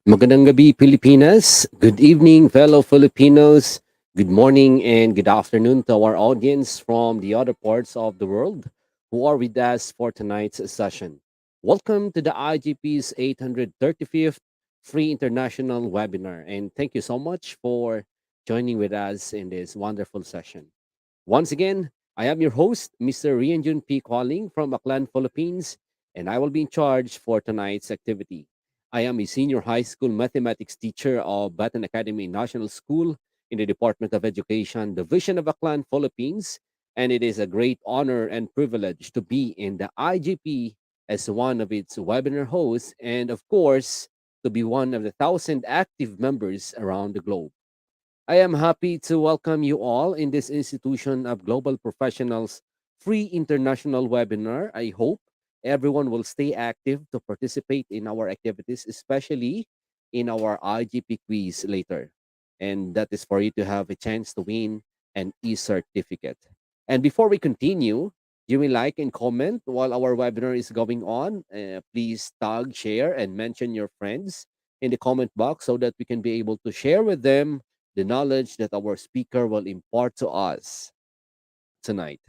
Magandang gabi, Pilipinas. Good evening, fellow Filipinos. Good morning and good afternoon to our audience from the other parts of the world who are with us for tonight's session. Welcome to the IGP's 835th Free International Webinar, and thank you so much for joining with us in this wonderful session. Once again, I am your host, Mr. Rianjun P. Calling from Aklan, Philippines, and I will be in charge for tonight's activity. I am a senior high school mathematics teacher of Baton Academy National School in the Department of Education, Division of Aklan, Philippines, and it is a great honor and privilege to be in the IGP as one of its webinar hosts, and of course, to be one of the thousand active members around the globe. I am happy to welcome you all in this institution of global professionals free international webinar. I hope everyone will stay active to participate in our activities, especially in our IGP quiz later. And that is for you to have a chance to win an e-certificate. And before we continue, you may like and comment while our webinar is going on. Please tag, share, and mention your friends in the comment box so that we can be able to share with them the knowledge that our speaker will impart to us tonight.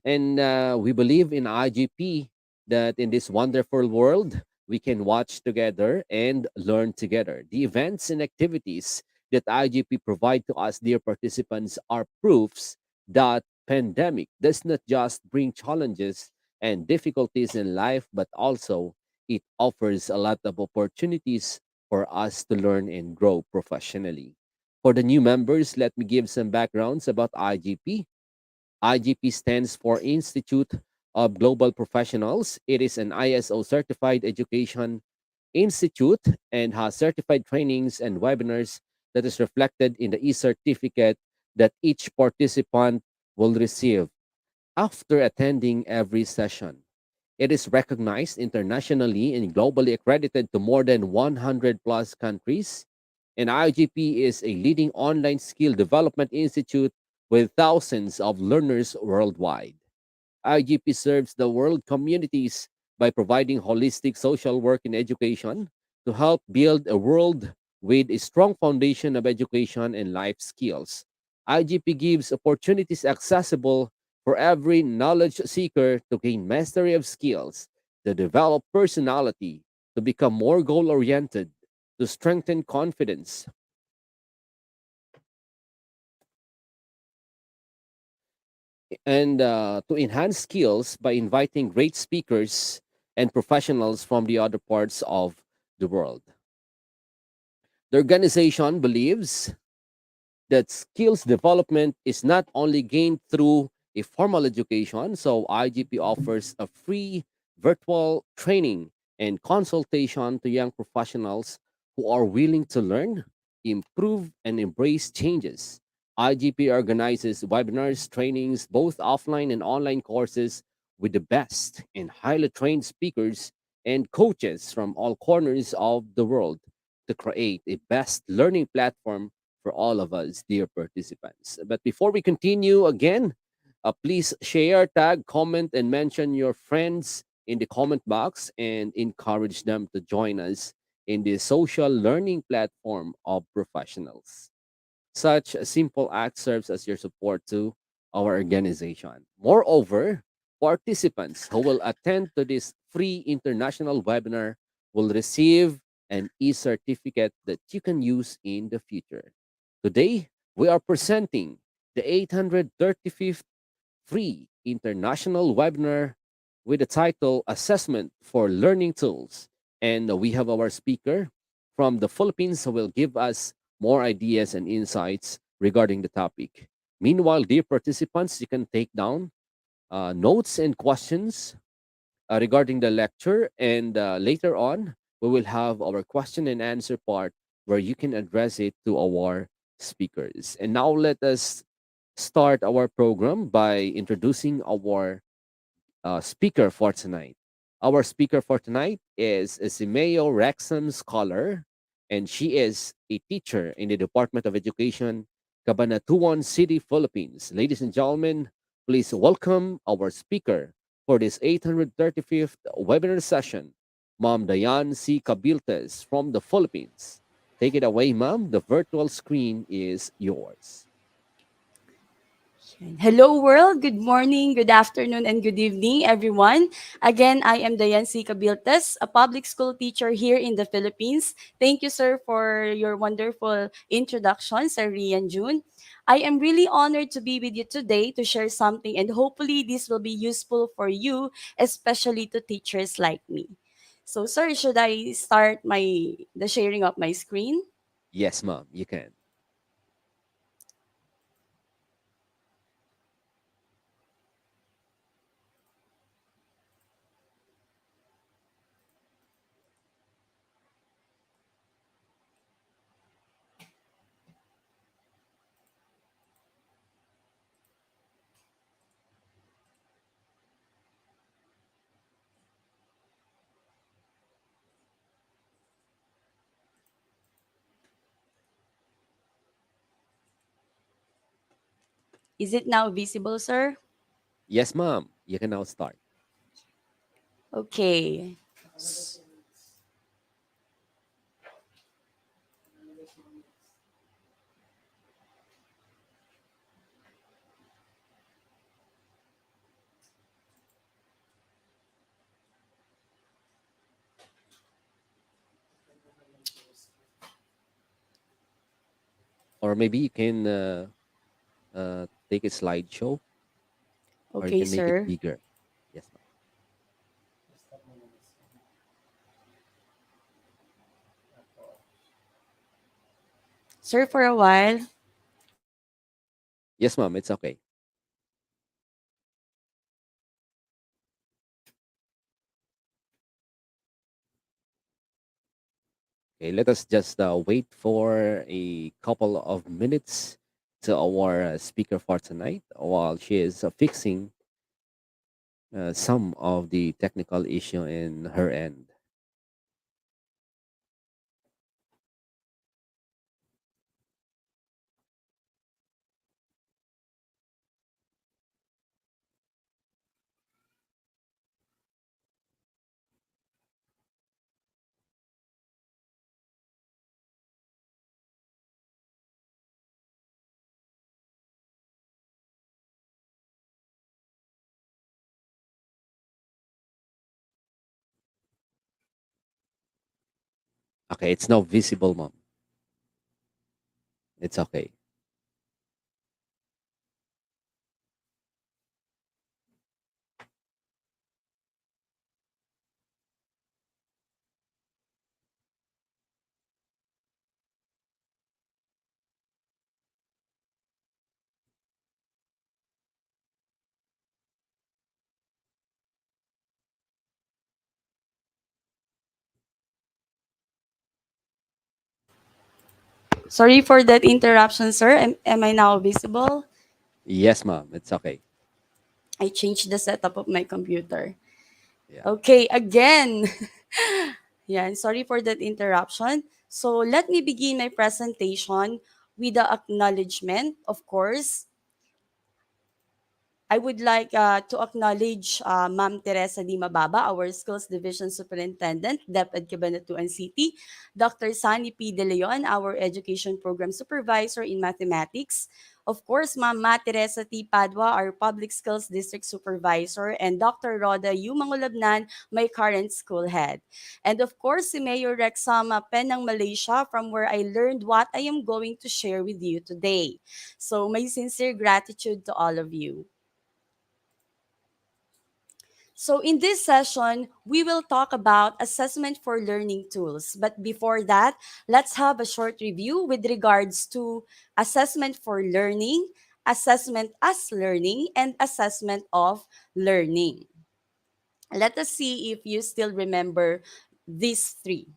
And we believe in IGP that in this wonderful world, we can watch together and learn together. The events and activities that IGP provide to us, dear participants, are proofs that pandemic does not just bring challenges and difficulties in life, but also it offers a lot of opportunities for us to learn and grow professionally. For the new members, let me give some backgrounds about IGP. IGP stands for Institute of Global Professionals. It is an ISO certified education institute and has certified trainings and webinars that is reflected in the e-certificate that each participant will receive after attending every session. It is recognized internationally and globally accredited to more than 100 plus countries. And IGP is a leading online skill development institute with thousands of learners worldwide. IGP serves the world communities by providing holistic social work and education to help build a world with a strong foundation of education and life skills. IGP gives opportunities accessible for every knowledge seeker to gain mastery of skills, to develop personality, to become more goal oriented, to strengthen confidence, and to enhance skills by inviting great speakers and professionals from the other parts of the world. The organization believes that skills development is not only gained through a formal education, so IGP offers a free virtual training and consultation to young professionals who are willing to learn, improve, and embrace changes. IGP organizes webinars, trainings, both offline and online courses with the best and highly trained speakers and coaches from all corners of the world to create a best learning platform for all of us, dear participants. But before we continue again, please share, tag, comment, and mention your friends in the comment box and encourage them to join us in the social learning platform of professionals. Such a simple act serves as your support to our organization. Moreover, participants who will attend to this free international webinar will receive an e-certificate that you can use in the future. Today, we are presenting the 835th free international webinar with the title Assessment for Learning Tools. And we have our speaker from the Philippines who will give us more ideas and insights regarding the topic. Meanwhile, dear participants, you can take down notes and questions regarding the lecture, and later on, we will have our question and answer part where you can address it to our speakers. And now, let us start our program by introducing our speaker for tonight. Our speaker for tonight is Simeo Rexham Scholar, and she is a teacher in the Department of Education, Cabanatuan City, Philippines. Ladies and gentlemen, please welcome our speaker for this 835th webinar session, Mom Dayan C. Cabiltes from the Philippines. Take it away, Mom. The virtual screen is yours. Hello world, good morning, good afternoon, and good evening, everyone. Again, I am Dayan C. Cabiltes, a public school teacher here in the Philippines. Thank you, sir, for your wonderful introduction, Sir Rian June. I am really honored to be with you today to share something, and hopefully this will be useful for you, especially to teachers like me. So, sir, should I start the sharing of my screen? Yes, Mom, you can. Is it now visible, sir? Yes, Mom, you can now start. Okay. Or maybe you can take a slideshow, or you Okay, can make it sir. bigger. Yes, Mom. Sir, for a while. Yes, Mom, it's okay. Okay, let us just wait for a couple of minutes to our speaker for tonight while she is fixing some of the technical issue in her end. Okay, it's now visible, Mom. It's okay. Sorry for that interruption, sir. Am I now visible? Yes, Mom, it's okay. I changed the setup of my computer. Yeah. Okay, again. Yeah, and sorry for that interruption. So let me begin my presentation with the acknowledgement, of course. I would like to acknowledge Ma'am Teresa Di Mababa, our Skills Division Superintendent, DepEd Cabanatuan City, Dr. Sunny P. De Leon, our Education Program Supervisor in Mathematics, of course, Ma'am Ma Teresa T. Padua, our Public Skills District Supervisor, and Dr. Roda U. Mangulabnan, my current school head. And of course, si Mayor Rexama Penang, Malaysia, from where I learned what I am going to share with you today. So, my sincere gratitude to all of you. So, in this session, we will talk about assessment for learning tools. But before that, let's have a short review with regards to assessment for learning, assessment as learning, and assessment of learning. Let us see if you still remember these three.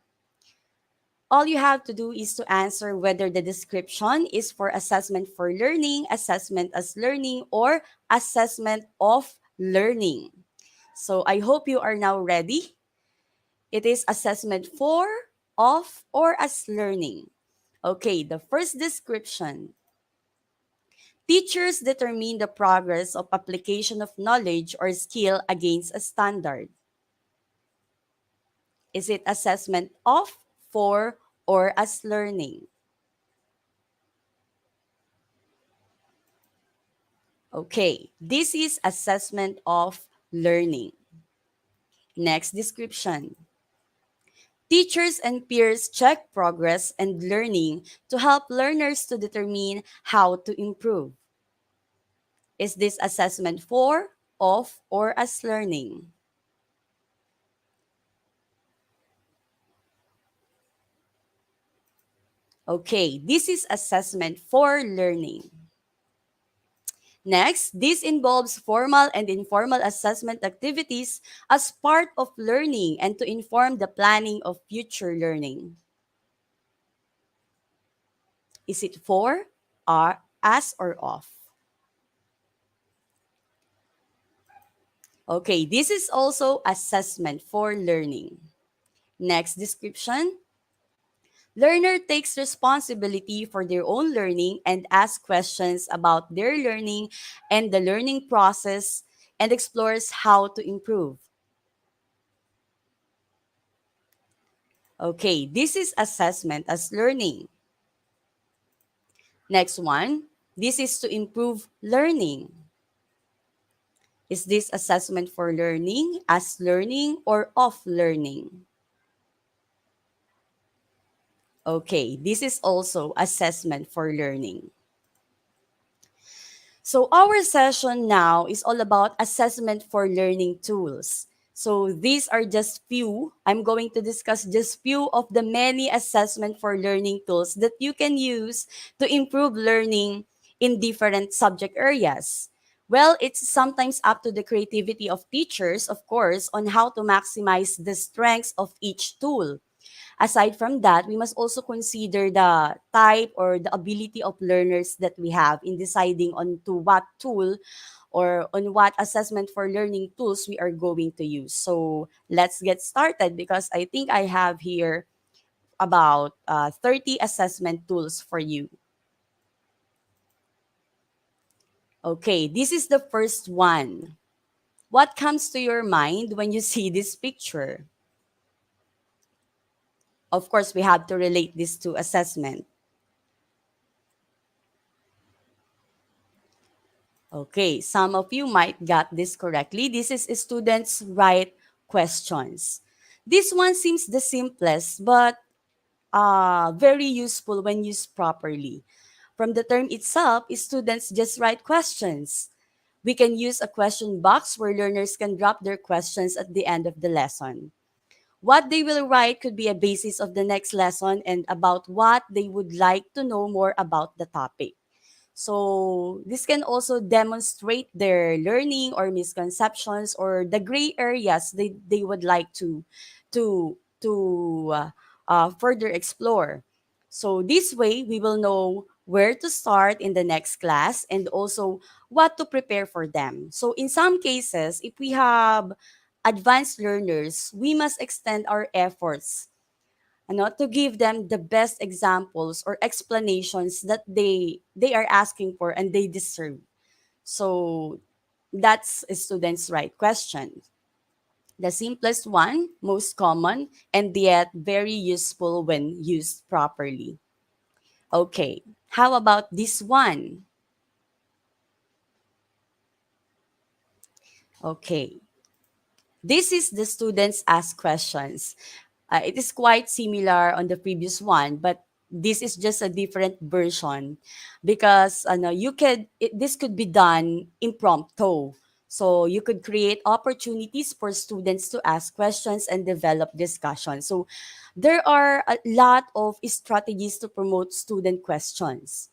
All you have to do is to answer whether the description is for assessment for learning, assessment as learning, or assessment of learning. So I hope you are now ready. It is assessment for, of, or as learning. Okay, the first description. Teachers determine the progress of application of knowledge or skill against a standard. Is it assessment of, for, or as learning? Okay, this is assessment of learning. Next description. Teachers and peers check progress and learning to help learners to determine how to improve. Is this assessment for, of, or as learning? Okay, this is assessment for learning. Next, this involves formal and informal assessment activities as part of learning and to inform the planning of future learning. Is it for, are, as, or of? Okay, this is also assessment for learning. Next description. Learner takes responsibility for their own learning and asks questions about their learning and the learning process and explores how to improve. Okay, this is assessment as learning. Next one, this is to improve learning. Is this assessment for learning, as learning, or of learning? Okay, this is also assessment for learning. So our session now is all about assessment for learning tools. So these are just few. I'm going to discuss just few of the many assessment for learning tools that you can use to improve learning in different subject areas. Well, it's sometimes up to the creativity of teachers, of course, on how to maximize the strengths of each tool. Aside from that, we must also consider the type or the ability of learners that we have in deciding on to what tool or on what assessment for learning tools we are going to use. So let's get started because I think I have here about 30 assessment tools for you. Okay, this is the first one. What comes to your mind when you see this picture? Of course, we have to relate this to assessment. Okay, some of you might got this correctly. This is students write questions. This one seems the simplest, but very useful when used properly. From the term itself, students just write questions. We can use a question box where learners can drop their questions at the end of the lesson. What they will write could be a basis of the next lesson and about what they would like to know more about the topic. So this can also demonstrate their learning or misconceptions or the gray areas they would like to further explore. So this way we will know where to start in the next class and also what to prepare for them. So in some cases, if we have advanced learners, we must extend our efforts to give them the best examples or explanations that they are asking for and they deserve. So that's a student's right question. The simplest one, most common, and yet very useful when used properly. Okay, how about this one? Okay, this is the students ask questions. It is quite similar on the previous one, but this is just a different version because this could be done impromptu. So you could create opportunities for students to ask questions and develop discussion. So there are a lot of strategies to promote student questions.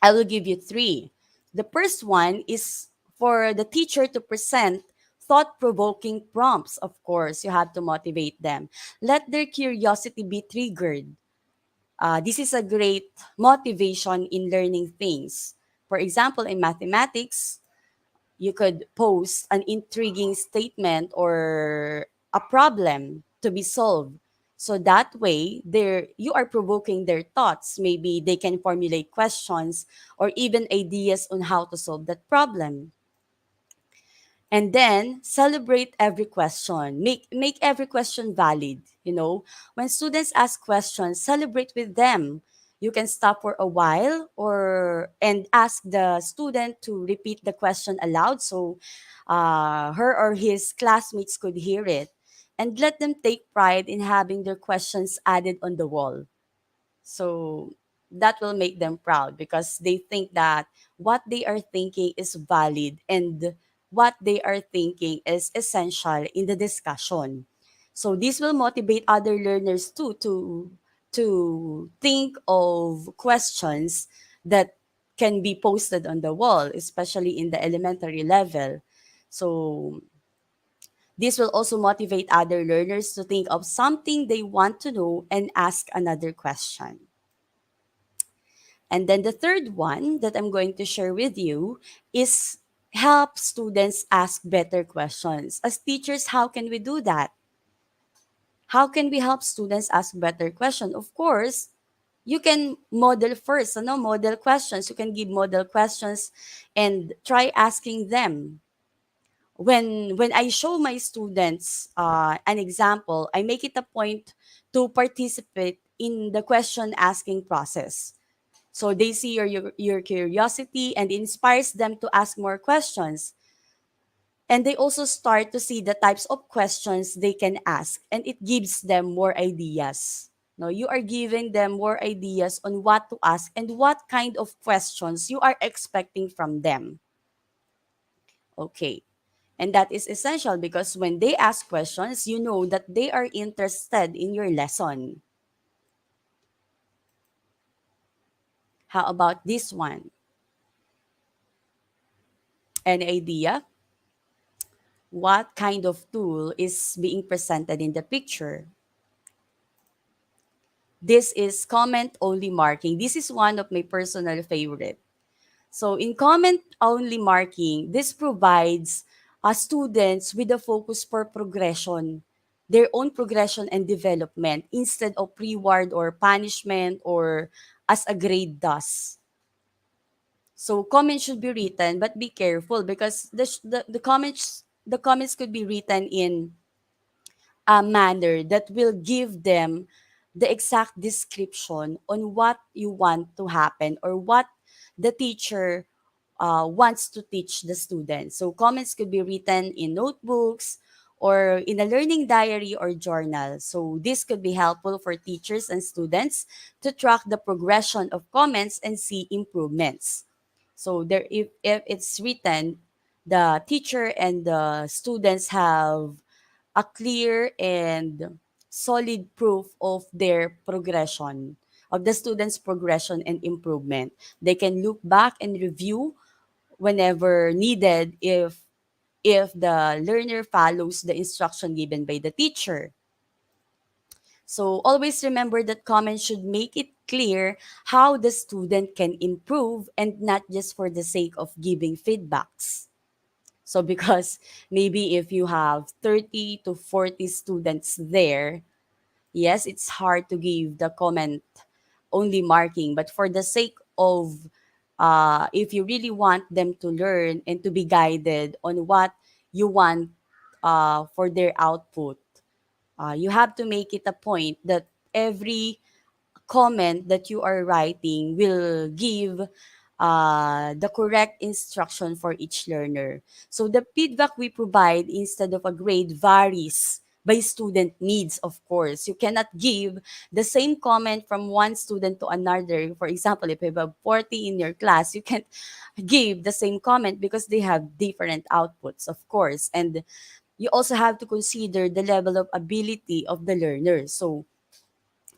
I will give you three. The first one is for the teacher to present thought provoking prompts. Of course, you have to motivate them. Let their curiosity be triggered. This is a great motivation in learning things. For example, in mathematics, you could pose an intriguing statement or a problem to be solved. So that way, you are provoking their thoughts. Maybe they can formulate questions or even ideas on how to solve that problem. And then celebrate every question. Make every question valid. When students ask questions, celebrate with them. You can stop for a while or and ask the student to repeat the question aloud so her or his classmates could hear it. And let them take pride in having their questions added on the wall. So that will make them proud because they think that what they are thinking is valid and what they are thinking is essential in the discussion. So this will motivate other learners too to think of questions that can be posted on the wall, especially in the elementary level. So this will also motivate other learners to think of something they want to know and ask another question. And then the third one that I'm going to share with you is help students ask better questions. As teachers, how can we do that? How can we help students ask better questions? Of course, you can model first, model questions. You can give model questions and try asking them. When I show my students an example, I make it a point to participate in the question asking process. So they see your curiosity and inspires them to ask more questions. And they also start to see the types of questions they can ask and it gives them more ideas. No, you are giving them more ideas on what to ask and what kind of questions you are expecting from them. Okay. And that is essential because when they ask questions, you know that they are interested in your lesson. How about this one? Any idea? What kind of tool is being presented in the picture? This is comment only marking. This is one of my personal favorite. So in comment only marking, this provides students with a focus for progression, their own progression and development instead of reward or punishment or as a grade does. So comments should be written, but be careful because the comments could be written in a manner that will give them the exact description on what you want to happen or what the teacher wants to teach the students. So comments could be written in notebooks or in a learning diary or journal. So this could be helpful for teachers and students to track the progression of comments and see improvements. So there if it's written, the teacher and the students have a clear and solid proof of their progression, of the students' progression and improvement. They can look back and review whenever needed if the learner follows the instruction given by the teacher. So always remember that comments should make it clear how the student can improve and not just for the sake of giving feedbacks. So because maybe if you have 30 to 40 students there, yes, it's hard to give the comment only marking, but for the sake of if you really want them to learn and to be guided on what you want for their output, you have to make it a point that every comment that you are writing will give the correct instruction for each learner. So the feedback we provide instead of a grade varies by student needs, of course. You cannot give the same comment from one student to another. For example, if you have 40 in your class, you can't give the same comment because they have different outputs, of course. And you also have to consider the level of ability of the learner. So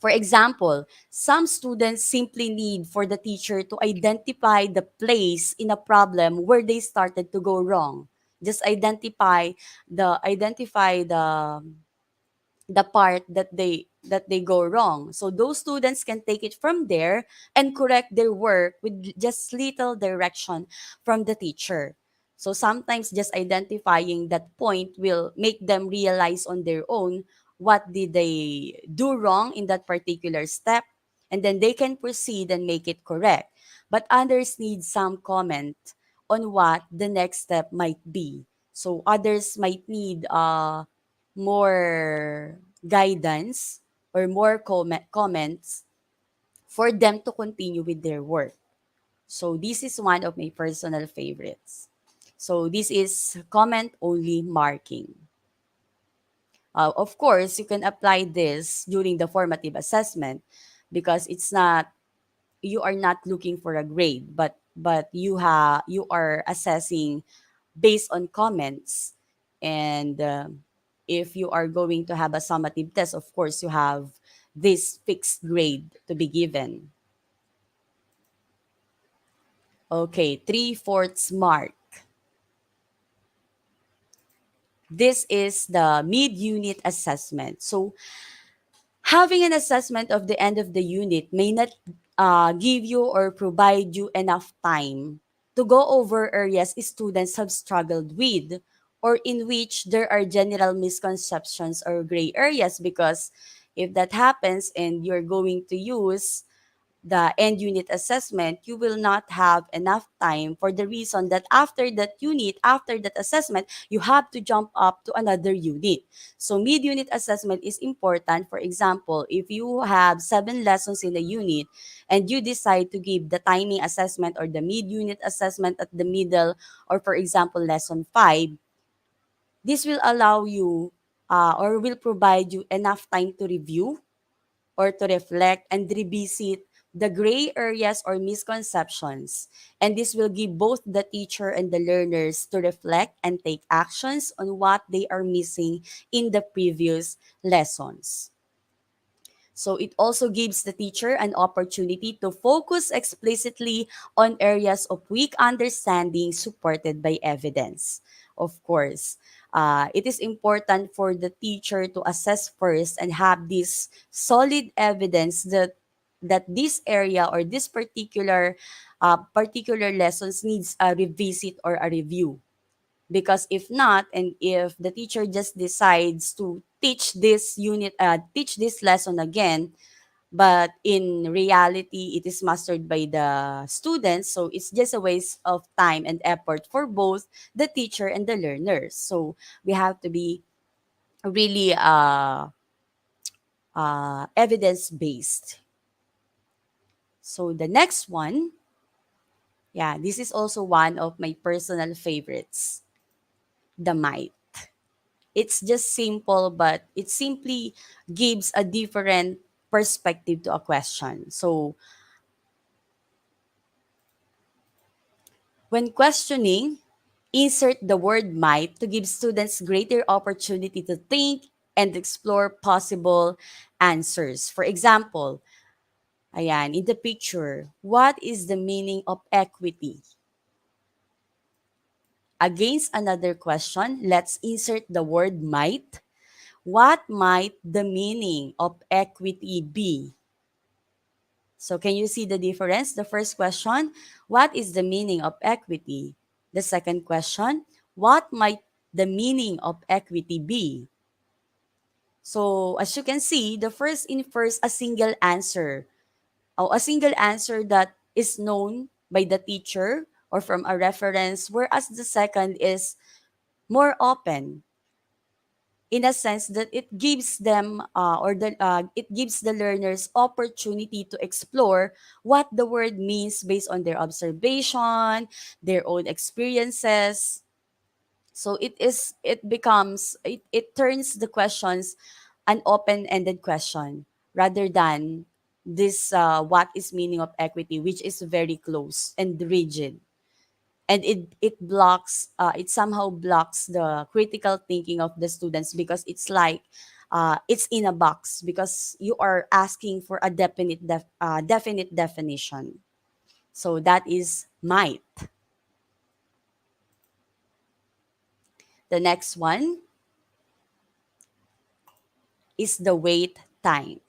for example, some students simply need for the teacher to identify the place in a problem where they started to go wrong. Just identify the part that they go wrong. So those students can take it from there and correct their work with just little direction from the teacher. So sometimes just identifying that point will make them realize on their own what did they do wrong in that particular step, and then they can proceed and make it correct. But others need some comment on what the next step might be. So others might need more guidance or more comments for them to continue with their work. So this is one of my personal favorites. So this is comment only marking. Of course, you can apply this during the formative assessment because you are not looking for a grade, but you are assessing based on comments. And if you are going to have a summative test, of course, you have this fixed grade to be given. Okay, three-fourths mark. This is the mid-unit assessment. So having an assessment of the end of the unit may not give you or provide you enough time to go over areas students have struggled with or in which there are general misconceptions or gray areas, because if that happens and you're going to use the end unit assessment, you will not have enough time, for the reason that after that unit, after that assessment, you have to jump up to another unit. So mid-unit assessment is important. For example, if you have 7 lessons in a unit and you decide to give the timing assessment or the mid-unit assessment at the middle, or for example, lesson 5, this will allow you or will provide you enough time to review or to reflect and revisit the gray areas or misconceptions. And this will give both the teacher and the learners to reflect and take actions on what they are missing in the previous lessons. So it also gives the teacher an opportunity to focus explicitly on areas of weak understanding supported by evidence. Of course, it is important for the teacher to assess first and have this solid evidence that this area or this particular lessons needs a revisit or a review. Because if not, and if the teacher just decides to teach this lesson again, but in reality it is mastered by the students, so it's just a waste of time and effort for both the teacher and the learners. So we have to be really evidence based. So the next one, yeah, this is also one of my personal favorites, the might. It's just simple, but it simply gives a different perspective to a question. So when questioning, insert the word might to give students greater opportunity to think and explore possible answers. For example, ayan, in the picture, what is the meaning of equity? Against another question, let's insert the word might. What might the meaning of equity be? So can you see the difference? The first question, what is the meaning of equity? The second question, what might the meaning of equity be? So as you can see, the first infers a single answer, or a single answer that is known by the teacher or from a reference, whereas the second is more open, in a sense that it gives them it gives the learners opportunity to explore what the word means based on their observation, their own experiences. So it turns the questions an open-ended question rather than this what is meaning of equity, which is very close and rigid, and it somehow blocks the critical thinking of the students, because it's like it's in a box, because you are asking for a definite definition. So that is might. The next one is the wait time.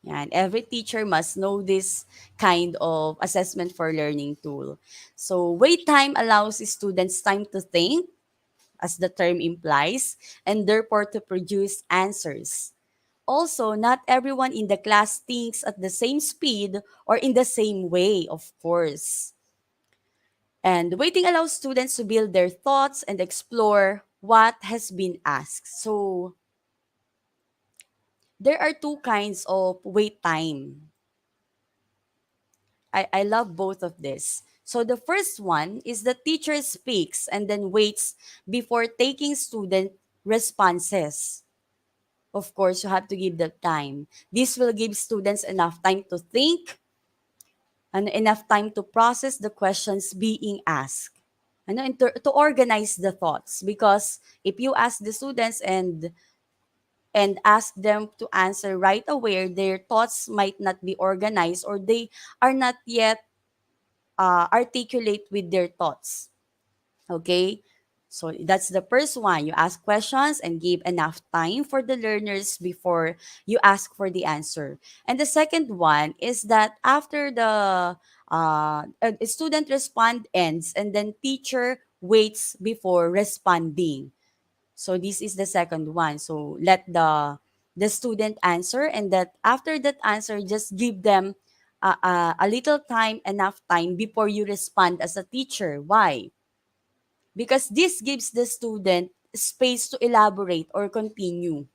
And every teacher must know this kind of assessment for learning tool. So wait time allows students time to think, as the term implies, and therefore to produce answers. Also, not everyone in the class thinks at the same speed or in the same way, of course. And waiting allows students to build their thoughts and explore what has been asked. So there are two kinds of wait time. I love both of this. So the first one is the teacher speaks and then waits before taking student responses. Of course, you have to give the time. This will give students enough time to think and enough time to process the questions being asked. And to organize the thoughts, because if you ask the students and ask them to answer right away, their thoughts might not be organized, or they are not yet articulate with their thoughts. Okay? So that's the first one. You ask questions and give enough time for the learners before you ask for the answer. And the second one is that after the student respond ends, and then teacher waits before responding. So this is the second one. So let the student answer, and that after that answer, just give them a little time, enough time before you respond as a teacher. Why? Because this gives the student space to elaborate or continue.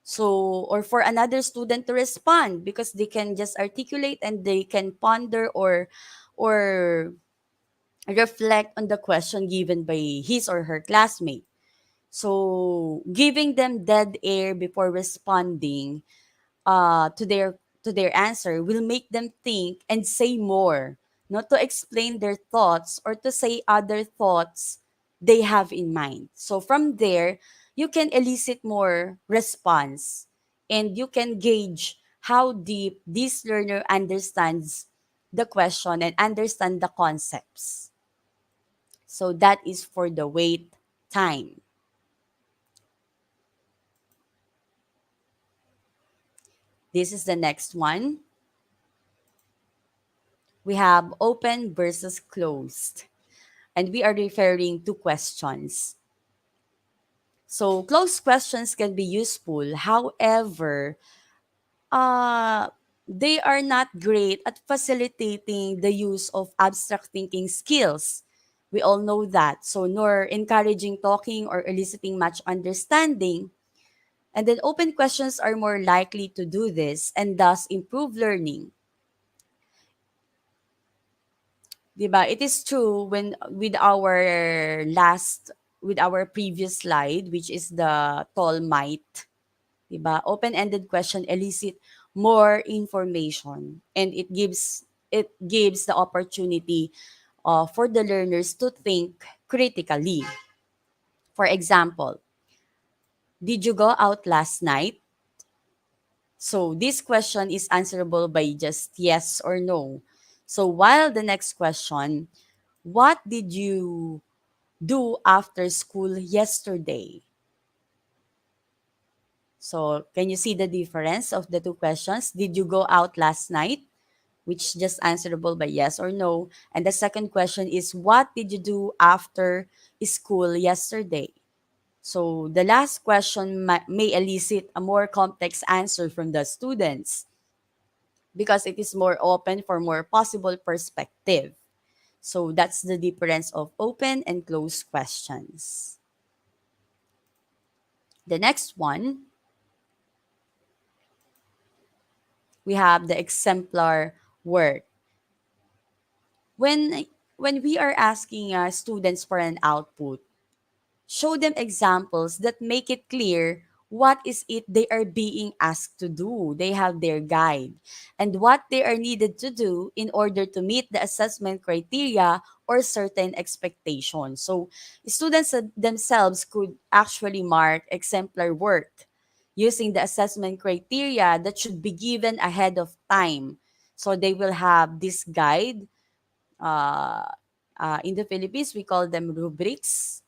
So, or for another student to respond, because they can just articulate and they can ponder or reflect on the question given by his or her classmate. So, giving them dead air before responding to their answer will make them think and say more, not to explain their thoughts or to say other thoughts they have in mind. So from there, you can elicit more response, and you can gauge how deep this learner understands the question and understand the concepts. So that is for the wait time. This is the next one. We have open versus closed, and we are referring to questions. So closed questions can be useful. However, uh, they are not great at facilitating the use of abstract thinking skills. We all know that. So, nor encouraging talking or eliciting much understanding. And then open questions are more likely to do this and thus improve learning. Diba? It is true when with our previous slide, which is the tall might, diba? Open-ended question elicit more information, and it gives the opportunity for the learners to think critically. For example, did you go out last night? So this question is answerable by just yes or no. So while the next question, what did you do after school yesterday? So, can you see the difference of the two questions? Did you go out last night? Which just answerable by yes or no. And the second question is, what did you do after school yesterday? So, the last question may elicit a more complex answer from the students, because it is more open for more possible perspective. So, that's the difference of open and closed questions. The next one, we have the exemplar work. When we are asking students for an output, show them examples that make it clear what is it they are being asked to do. They have their guide and what they are needed to do in order to meet the assessment criteria or certain expectations. So students themselves could actually mark exemplar work using the assessment criteria that should be given ahead of time. So they will have this guide. uh, in the Philippines, we call them rubrics.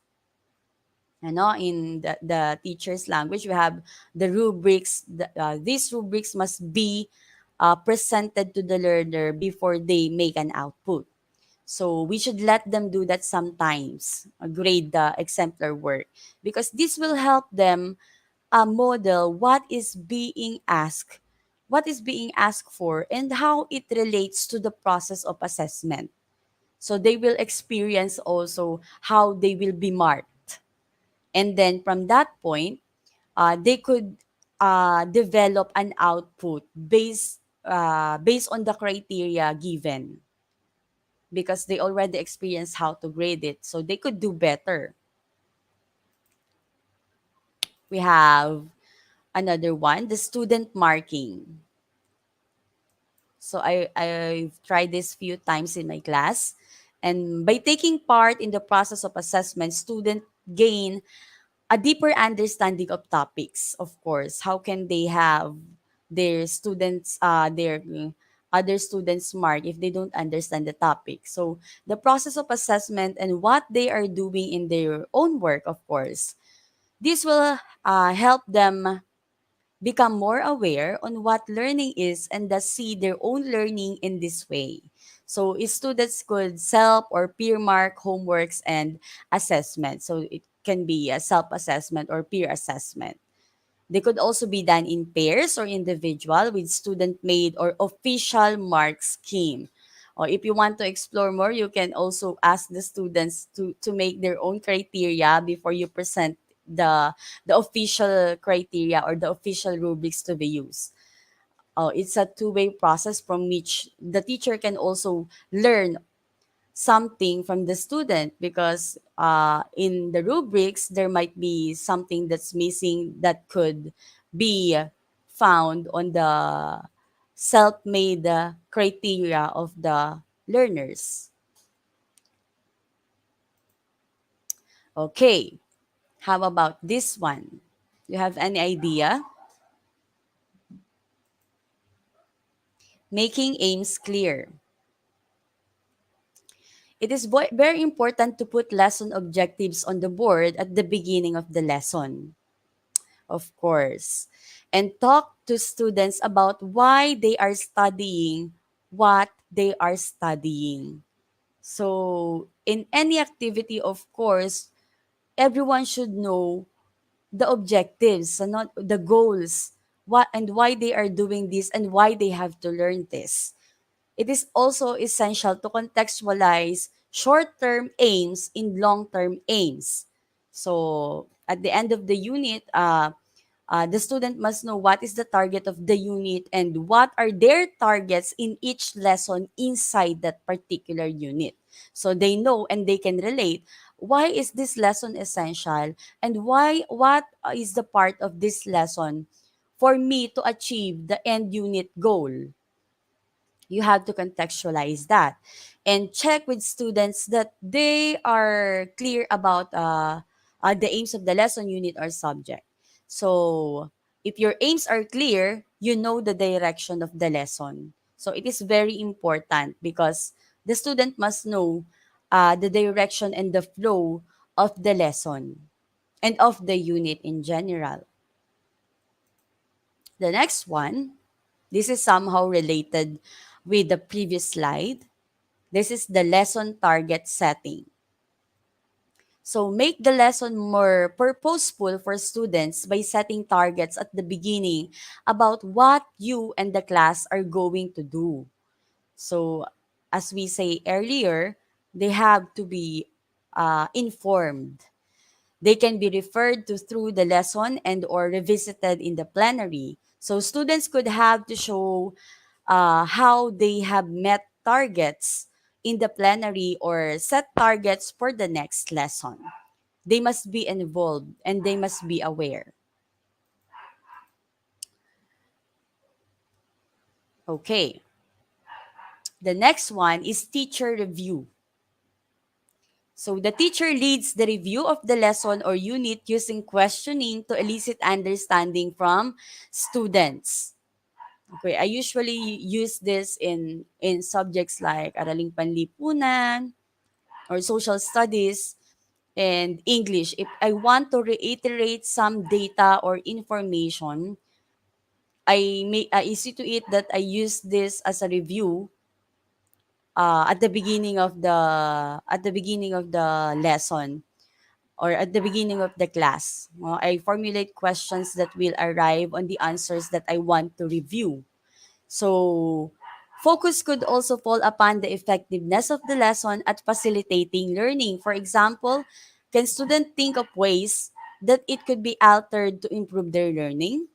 In the teacher's language, we have the rubrics. These rubrics must be presented to the learner before they make an output. So we should let them do that sometimes, grade the exemplar work, because this will help them model what is being asked for, and how it relates to the process of assessment. So they will experience also how they will be marked. And then from that point, they could develop an output based on the criteria given, because they already experienced how to grade it. So they could do better. We have another one, the student marking. So I've tried this few times in my class. And by taking part in the process of assessment, students gain a deeper understanding of topics, of course. How can they have their other students mark if they don't understand the topic? So the process of assessment and what they are doing in their own work, of course, this will help them become more aware on what learning is and thus see their own learning in this way. So students could self or peer mark homeworks and assessment. So it can be a self-assessment or peer assessment. They could also be done in pairs or individual with student-made or official mark scheme. Or if you want to explore more, you can also ask the students to make their own criteria before you present the official criteria or the official rubrics to be used. It's a two-way process from which the teacher can also learn something from the student, because in the rubrics there might be something that's missing that could be found on the self-made criteria of the learners. Okay, how about this one? You have any idea? Making aims clear. It is very important to put lesson objectives on the board at the beginning of the lesson, of course, and talk to students about why they are studying what they are studying. So, in any activity, of course, everyone should know the objectives and not the goals, what and why they are doing this and why they have to learn this. It is also essential to contextualize short-term aims in long-term aims. So, at the end of the unit, the student must know what is the target of the unit and what are their targets in each lesson inside that particular unit. So they know and they can relate why is this lesson essential and why what is the part of this lesson for me to achieve the end unit goal. You have to contextualize that and check with students that they are clear about the aims of the lesson, unit, or subject. So if your aims are clear, you know the direction of the lesson. So it is very important because the student must know the direction and the flow of the lesson and of the unit in general. The next one, this is somehow related with the previous slide. This is the lesson target setting. So make the lesson more purposeful for students by setting targets at the beginning about what you and the class are going to do. So as we say earlier, they have to be informed. They can be referred to through the lesson and or revisited in the plenary. So students could have to show how they have met targets in the plenary or set targets for the next lesson. They must be involved and they must be aware. Okay. The next one is teacher review. So the teacher leads the review of the lesson or unit using questioning to elicit understanding from students. Okay, I usually use this in subjects like Araling Panlipunan or social studies and English. If I want to reiterate some data or information, I see to it that I use this as a review at the beginning of the lesson or at the beginning of the class. I formulate questions that will arrive on the answers that I want to review. So Focus could also fall upon the effectiveness of the lesson at facilitating learning. For example, can students think of ways that it could be altered to improve their learning?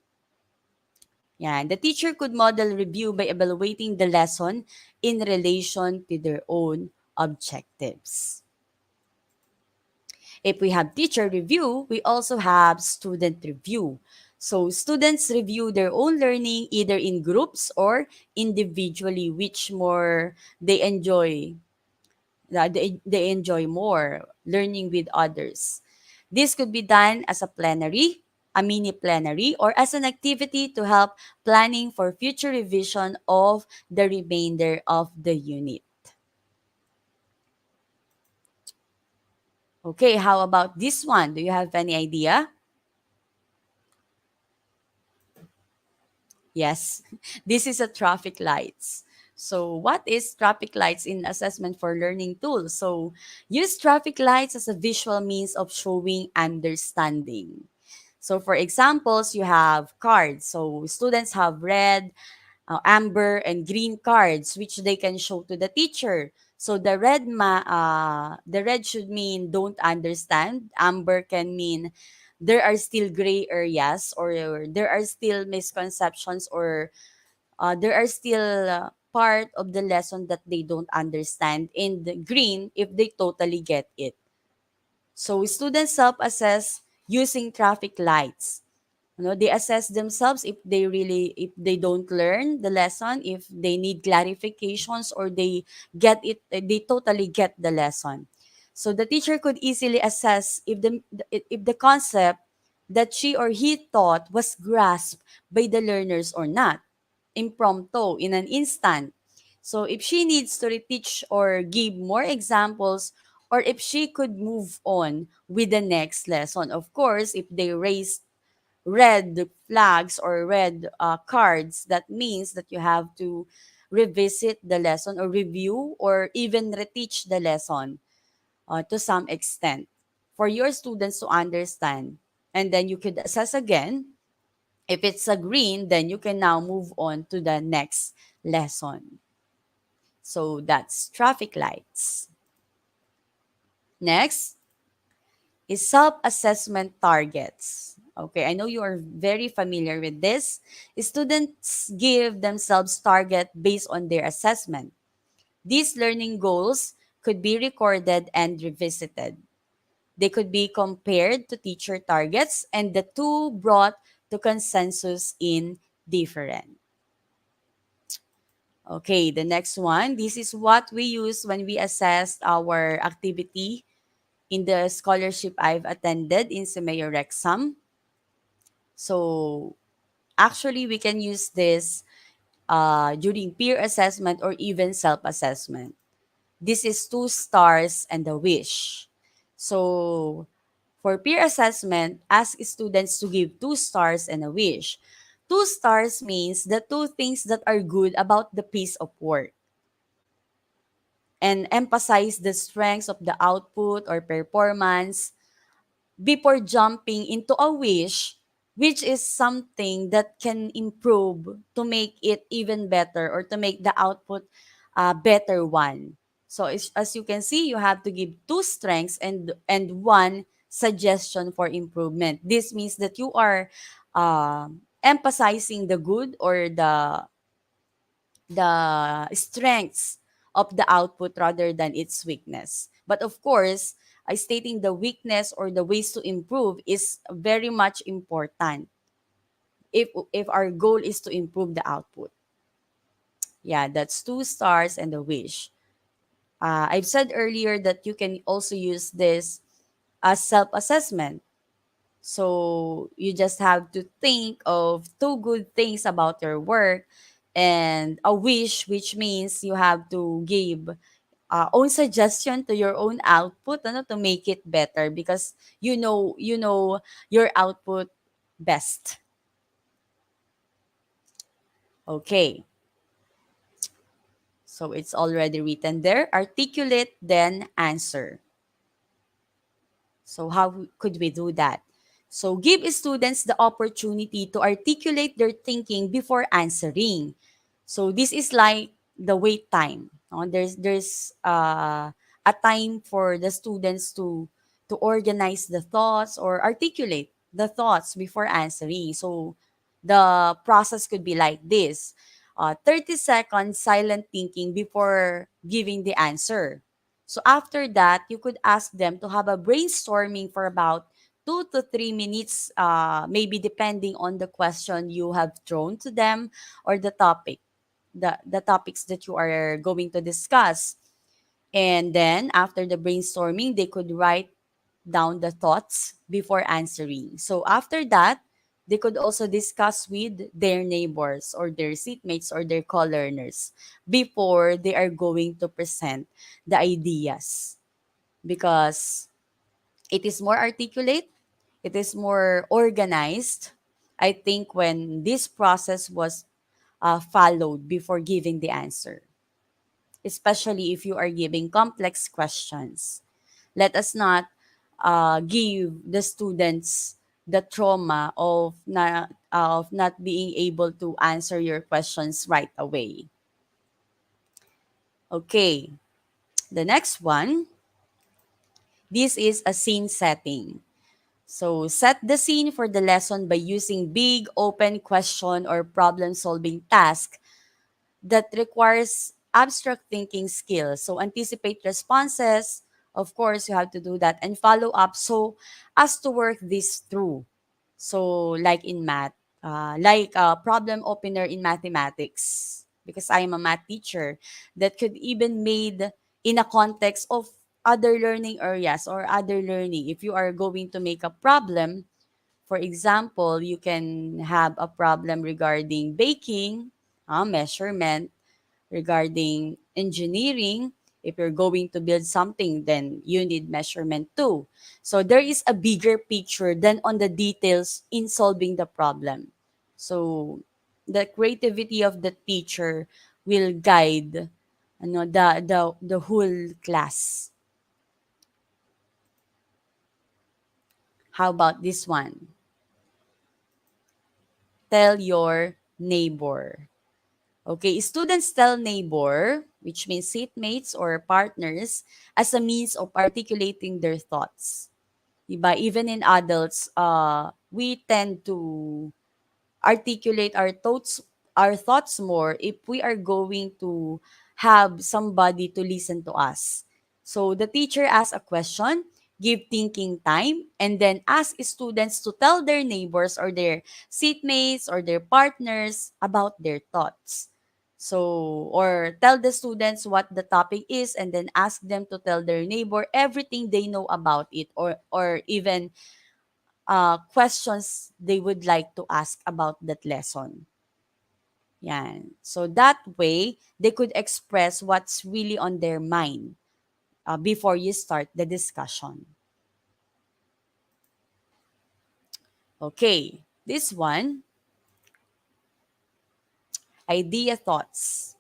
Yeah, the teacher could model review by evaluating the lesson in relation to their own objectives. If we have teacher review, we also have student review. So students review their own learning either in groups or individually, which more they enjoy. They enjoy more learning with others. This could be done as a plenary, a mini plenary, or as an activity to help planning for future revision of the remainder of the unit. Okay, how about this one? Do you have any idea? Yes, this is a traffic lights. So, what is traffic lights in assessment for learning tools? So, use traffic lights as a visual means of showing understanding. So, for examples, you have cards. So, students have red, amber, and green cards, which they can show to the teacher. So, the red should mean don't understand. Amber can mean there are still gray areas, or there are still misconceptions, or there are still part of the lesson that they don't understand. In the green, if they totally get it. So students self-assess using traffic lights. They assess themselves if they don't learn the lesson, if they need clarifications, or they get it, they totally get the lesson. So the teacher could easily assess if the concept that she or he taught was grasped by the learners or not, impromptu, in an instant. So if she needs to reteach or give more examples, or if she could move on with the next lesson. Of course, if they raise red flags or red cards, that means that you have to revisit the lesson or review or even reteach the lesson to some extent for your students to understand. And then you could assess again. If it's a green, then you can now move on to the next lesson. So that's traffic lights. Next is self-assessment targets. Okay, I know you are very familiar with this. Students give themselves target based on their assessment. These learning goals could be recorded and revisited. They could be compared to teacher targets, and the two brought to consensus in different. Okay, the next one. This is what we use when we assessed our activity in the scholarship I've attended in Semeo Rexam. So actually, we can use this during peer assessment or even self-assessment. This is 2 stars and a wish. So for peer assessment, ask students to give 2 stars and a wish. 2 stars means the two things that are good about the piece of work, and emphasize the strengths of the output or performance before jumping into a wish, which is something that can improve to make it even better or to make the output a better one. So as you can see, you have to give 2 strengths and 1 suggestion for improvement. This means that you are emphasizing the good or the strengths of the output rather than its weakness. But of course, stating the weakness or the ways to improve is very much important if our goal is to improve the output. Yeah, that's 2 stars and a wish. I've said earlier that you can also use this as self-assessment. So you just have to think of 2 good things about your work, and a wish, which means you have to give own suggestion to your own output, to make it better, because you know your output best. Okay, so it's already written there. Articulate, then answer. So how could we do that? So give students the opportunity to articulate their thinking before answering. So this is like the wait time. There's a time for the students to organize the thoughts or articulate the thoughts before answering. So the process could be like this: 30 seconds silent thinking before giving the answer. So after that, you could ask them to have a brainstorming for about 2 to 3 minutes, maybe depending on the question you have thrown to them or the topics that you are going to discuss. And then after the brainstorming, they could write down the thoughts before answering. So after that, they could also discuss with their neighbors or their seatmates or their co-learners before they are going to present the ideas, because it is more articulate, it is more organized. I think when this process was followed before giving the answer, especially if you are giving complex questions. Let us not give the students the trauma of not being able to answer your questions right away. Okay, the next one, this is a scene setting. So set the scene for the lesson by using big open question or problem solving task that requires abstract thinking skills. So anticipate responses. Of course, you have to do that and follow up so as to work this through. So like in math, like a problem opener in mathematics, because I am a math teacher, that could even made in a context of other learning areas or other learning. If you are going to make a problem, for example, you can have a problem regarding baking, measurement, regarding engineering. If you're going to build something, then you need measurement too. So there is a bigger picture than on the details in solving the problem. So the creativity of the teacher will guide the whole class. How about this one? Tell your neighbor. Okay, students tell neighbor, which means seatmates or partners, as a means of articulating their thoughts. Diba? Even in adults, we tend to articulate our thoughts more if we are going to have somebody to listen to us. So the teacher asks a question, give thinking time, and then ask students to tell their neighbors or their seatmates or their partners about their thoughts. So, or tell the students what the topic is and then ask them to tell their neighbor everything they know about it, or even questions they would like to ask about that lesson. Yan. So that way, they could express what's really on their mind before you start the discussion. Okay, this one, idea thoughts.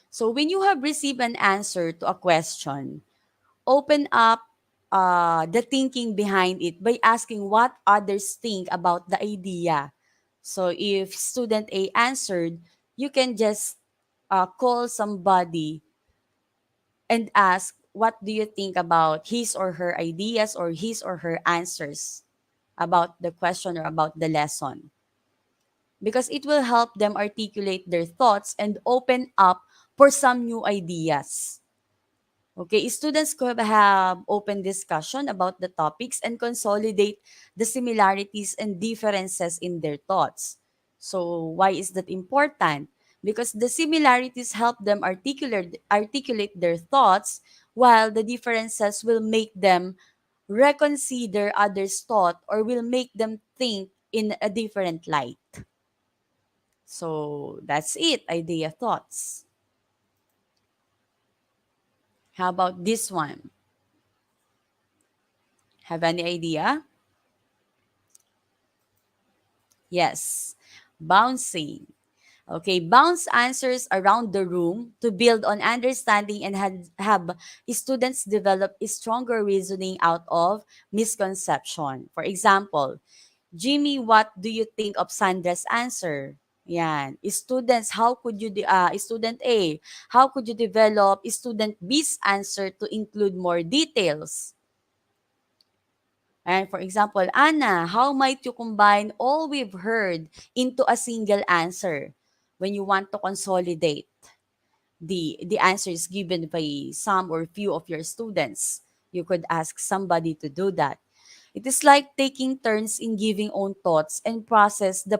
So when you have received an answer to a question, open up the thinking behind it by asking what others think about the idea. So if student A answered, you can just call somebody and ask, what do you think about his or her ideas or his or her answers about the question or about the lesson? Because it will help them articulate their thoughts and open up for some new ideas. Okay, students could have open discussion about the topics and consolidate the similarities and differences in their thoughts. So, why is that important? Because the similarities help them articulate their thoughts, while the differences will make them reconsider others' thought or will make them think in a different light. So, that's it, idea thoughts. How about this one? Have any idea? Yes, bouncing. Okay, bounce answers around the room to build on understanding and have students develop a stronger reasoning out of misconception. For example, Jimmy, what do you think of Sandra's answer? Yan. Students, how could you, student A, how could you develop student B's answer to include more details? And for example, Anna, how might you combine all we've heard into a single answer when you want to consolidate the answers given by some or few of your students? You could ask somebody to do that. It is like taking turns in giving own thoughts and process the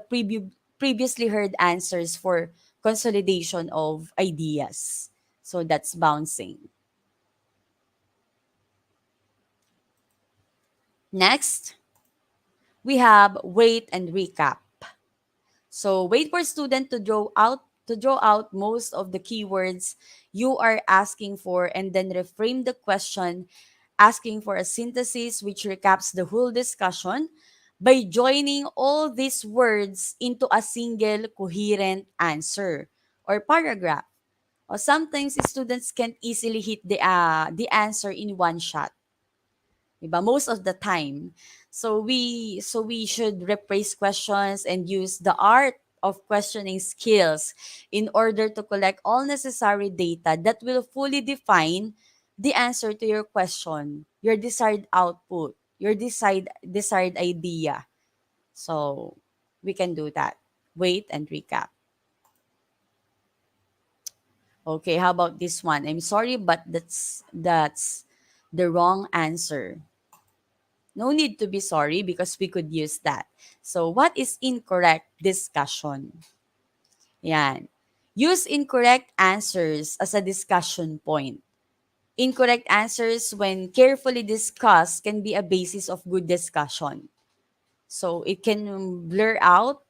previously heard answers for consolidation of ideas. So that's bouncing. Next, we have wait and recap. So wait for student to draw out most of the keywords you are asking for and then reframe the question asking for a synthesis which recaps the whole discussion by joining all these words into a single coherent answer or paragraph. Or sometimes students can't easily hit the answer in one shot. Diba? Most of the time. So we should rephrase questions and use the art of questioning skills in order to collect all necessary data that will fully define the answer to your question, your desired output, your desired idea. So we can do that. Wait and recap. Okay, how about this one? I'm sorry, but that's the wrong answer. No need to be sorry because we could use that. So, what is incorrect discussion? Yan. Use incorrect answers as a discussion point. Incorrect answers, when carefully discussed, can be a basis of good discussion. So, it can blur out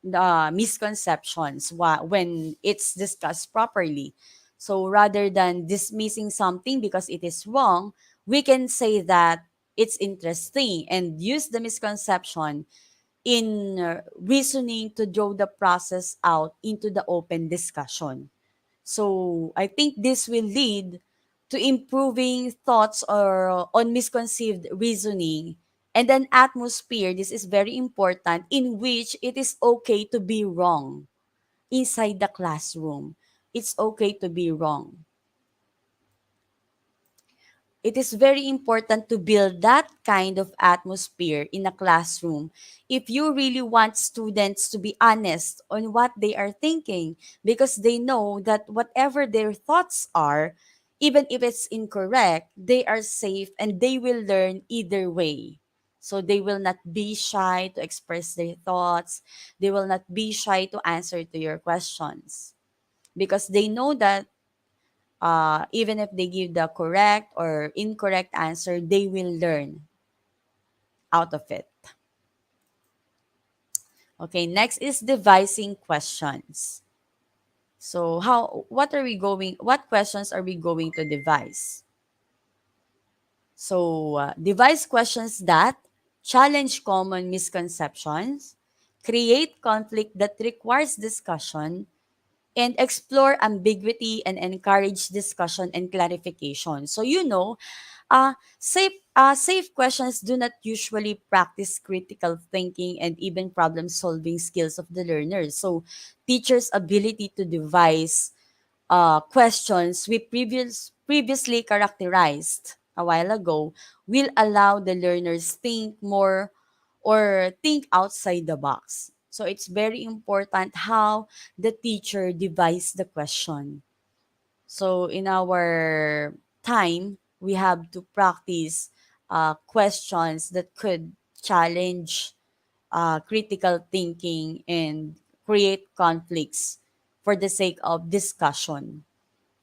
the misconceptions when it's discussed properly. So rather than dismissing something because it is wrong, we can say that it's interesting and use the misconception in reasoning to draw the process out into the open discussion. So I think this will lead to improving thoughts or on misconceived reasoning and an atmosphere, this is very important, in which it is okay to be wrong inside the classroom. It's okay to be wrong. It is very important to build that kind of atmosphere in a classroom if you really want students to be honest on what they are thinking, because they know that whatever their thoughts are, even if it's incorrect, they are safe and they will learn either way. So they will not be shy to express their thoughts. They will not be shy to answer to your questions because they know that even if they give the correct or incorrect answer, they will learn out of it. Okay, next is devising questions. So what questions are we going to devise? So devise questions that challenge common misconceptions, create conflict that requires discussion, and explore ambiguity and encourage discussion and clarification. So safe questions do not usually practice critical thinking and even problem solving skills of the learners. So teachers' ability to devise questions we previously characterized a while ago will allow the learners think more or think outside the box. So it's very important how the teacher devised the question. So in our time, we have to practice questions that could challenge critical thinking and create conflicts for the sake of discussion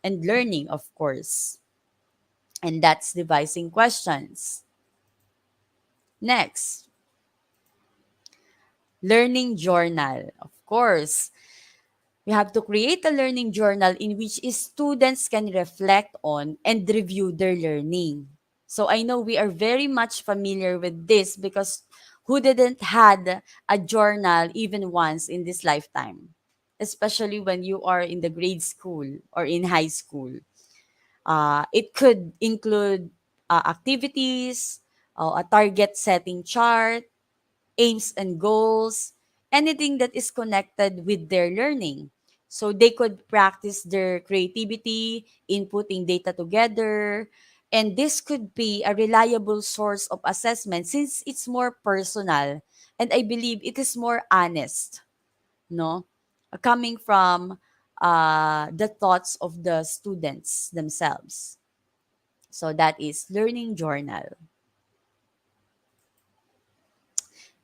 and learning, of course. And that's devising questions. Next, learning journal. Of course, we have to create a learning journal in which students can reflect on and review their learning. So I know we are very much familiar with this because who didn't had a journal even once in this lifetime? Especially when you are in the grade school or in high school. It could include activities, a target setting chart, aims and goals, anything that is connected with their learning. So they could practice their creativity, inputting data together, and this could be a reliable source of assessment since it's more personal and I believe it is more honest, no? Coming from the thoughts of the students themselves. So that is learning journal.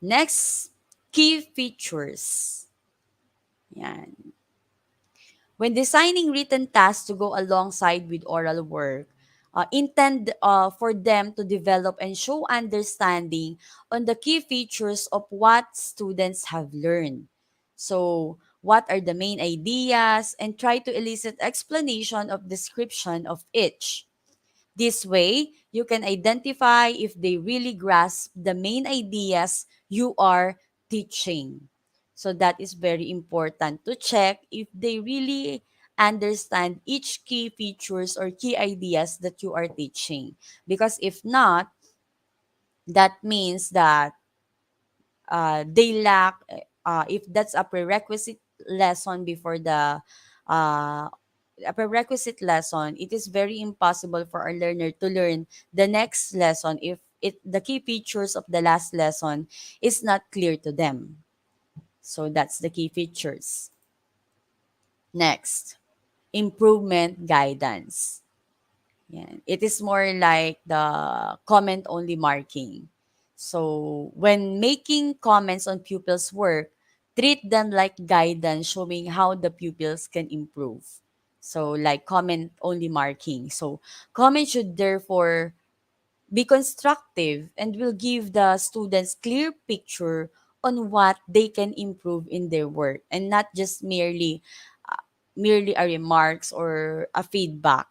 Next, key features. Yan. When designing written tasks to go alongside with oral work, intend for them to develop and show understanding on the key features of what students have learned. So, what are the main ideas and try to elicit explanation of description of each. This way, you can identify if they really grasp the main ideas you are teaching. So that is very important to check if they really understand each key features or key ideas that you are teaching. Because if not, that means that they lack, if that's a prerequisite lesson before the uh, a prerequisite lesson, it is very impossible for a learner to learn the next lesson if the key features of the last lesson is not clear to them. So that's the key features. Next, improvement guidance. Yan. It is more like the comment only marking. So when making comments on pupils' work, treat them like guidance showing how the pupils can improve. So like comment only marking. So comment should therefore be constructive and will give the students clear picture on what they can improve in their work and not just merely a remarks or a feedback.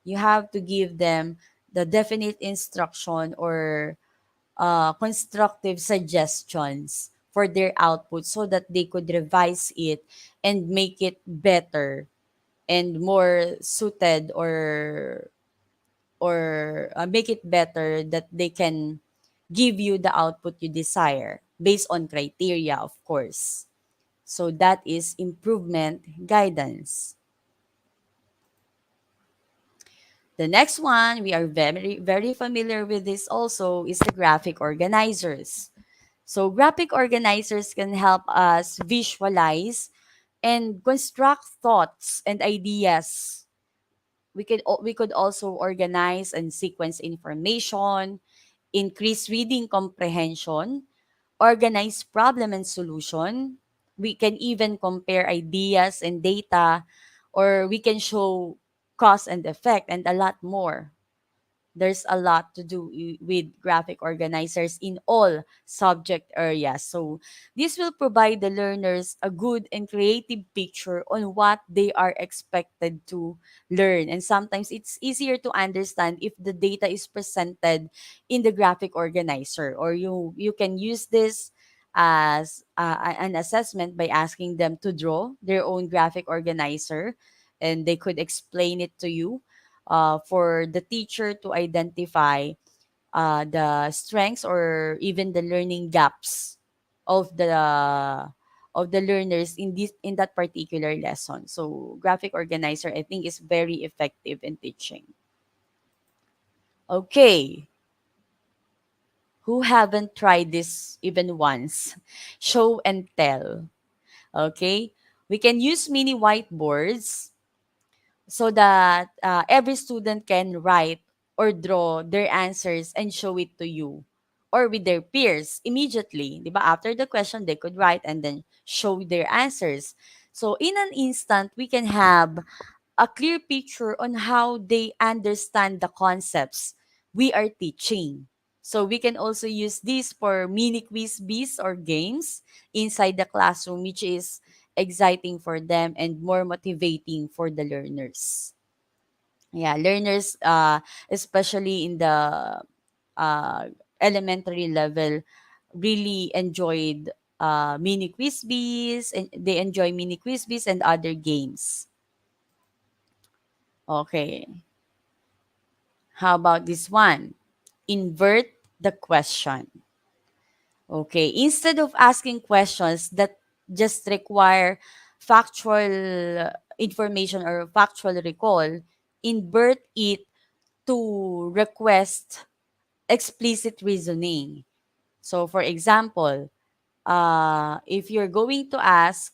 You have to give them the definite instruction or constructive suggestions for their output so that they could revise it and make it better and more suited or make it better that they can give you the output you desire based on criteria, of course. So that is improvement guidance. The next one, we are very familiar with this also, is the graphic organizers. So graphic organizers can help us visualize and construct thoughts and ideas. We could also organize and sequence information, increase reading comprehension, organize problem and solution. We can even compare ideas and data, or we can show cause and effect and a lot more. There's a lot to do with graphic organizers in all subject areas. So this will provide the learners a good and creative picture on what they are expected to learn. And sometimes it's easier to understand if the data is presented in the graphic organizer, or you can use this as an assessment by asking them to draw their own graphic organizer, and they could explain it to you for the teacher to identify the strengths or even the learning gaps of the learners in that particular lesson. So graphic organizer I think is very effective in teaching. Okay, who haven't tried this even once? Show and tell. Okay, we can use mini whiteboards so that every student can write or draw their answers and show it to you or with their peers immediately. Di ba? After the question, they could write and then show their answers. So in an instant, we can have a clear picture on how they understand the concepts we are teaching. So we can also use this for mini quiz bees or games inside the classroom, which is exciting for them and more motivating for the learners. Yeah, learners, especially in the uh, elementary level, really enjoyed mini quiz bees, and they enjoy mini quiz bees and other games. Okay, how about this one? Invert the question. Okay, instead of asking questions that just require factual information or factual recall, invert it to request explicit reasoning. So, for example, if you're going to ask,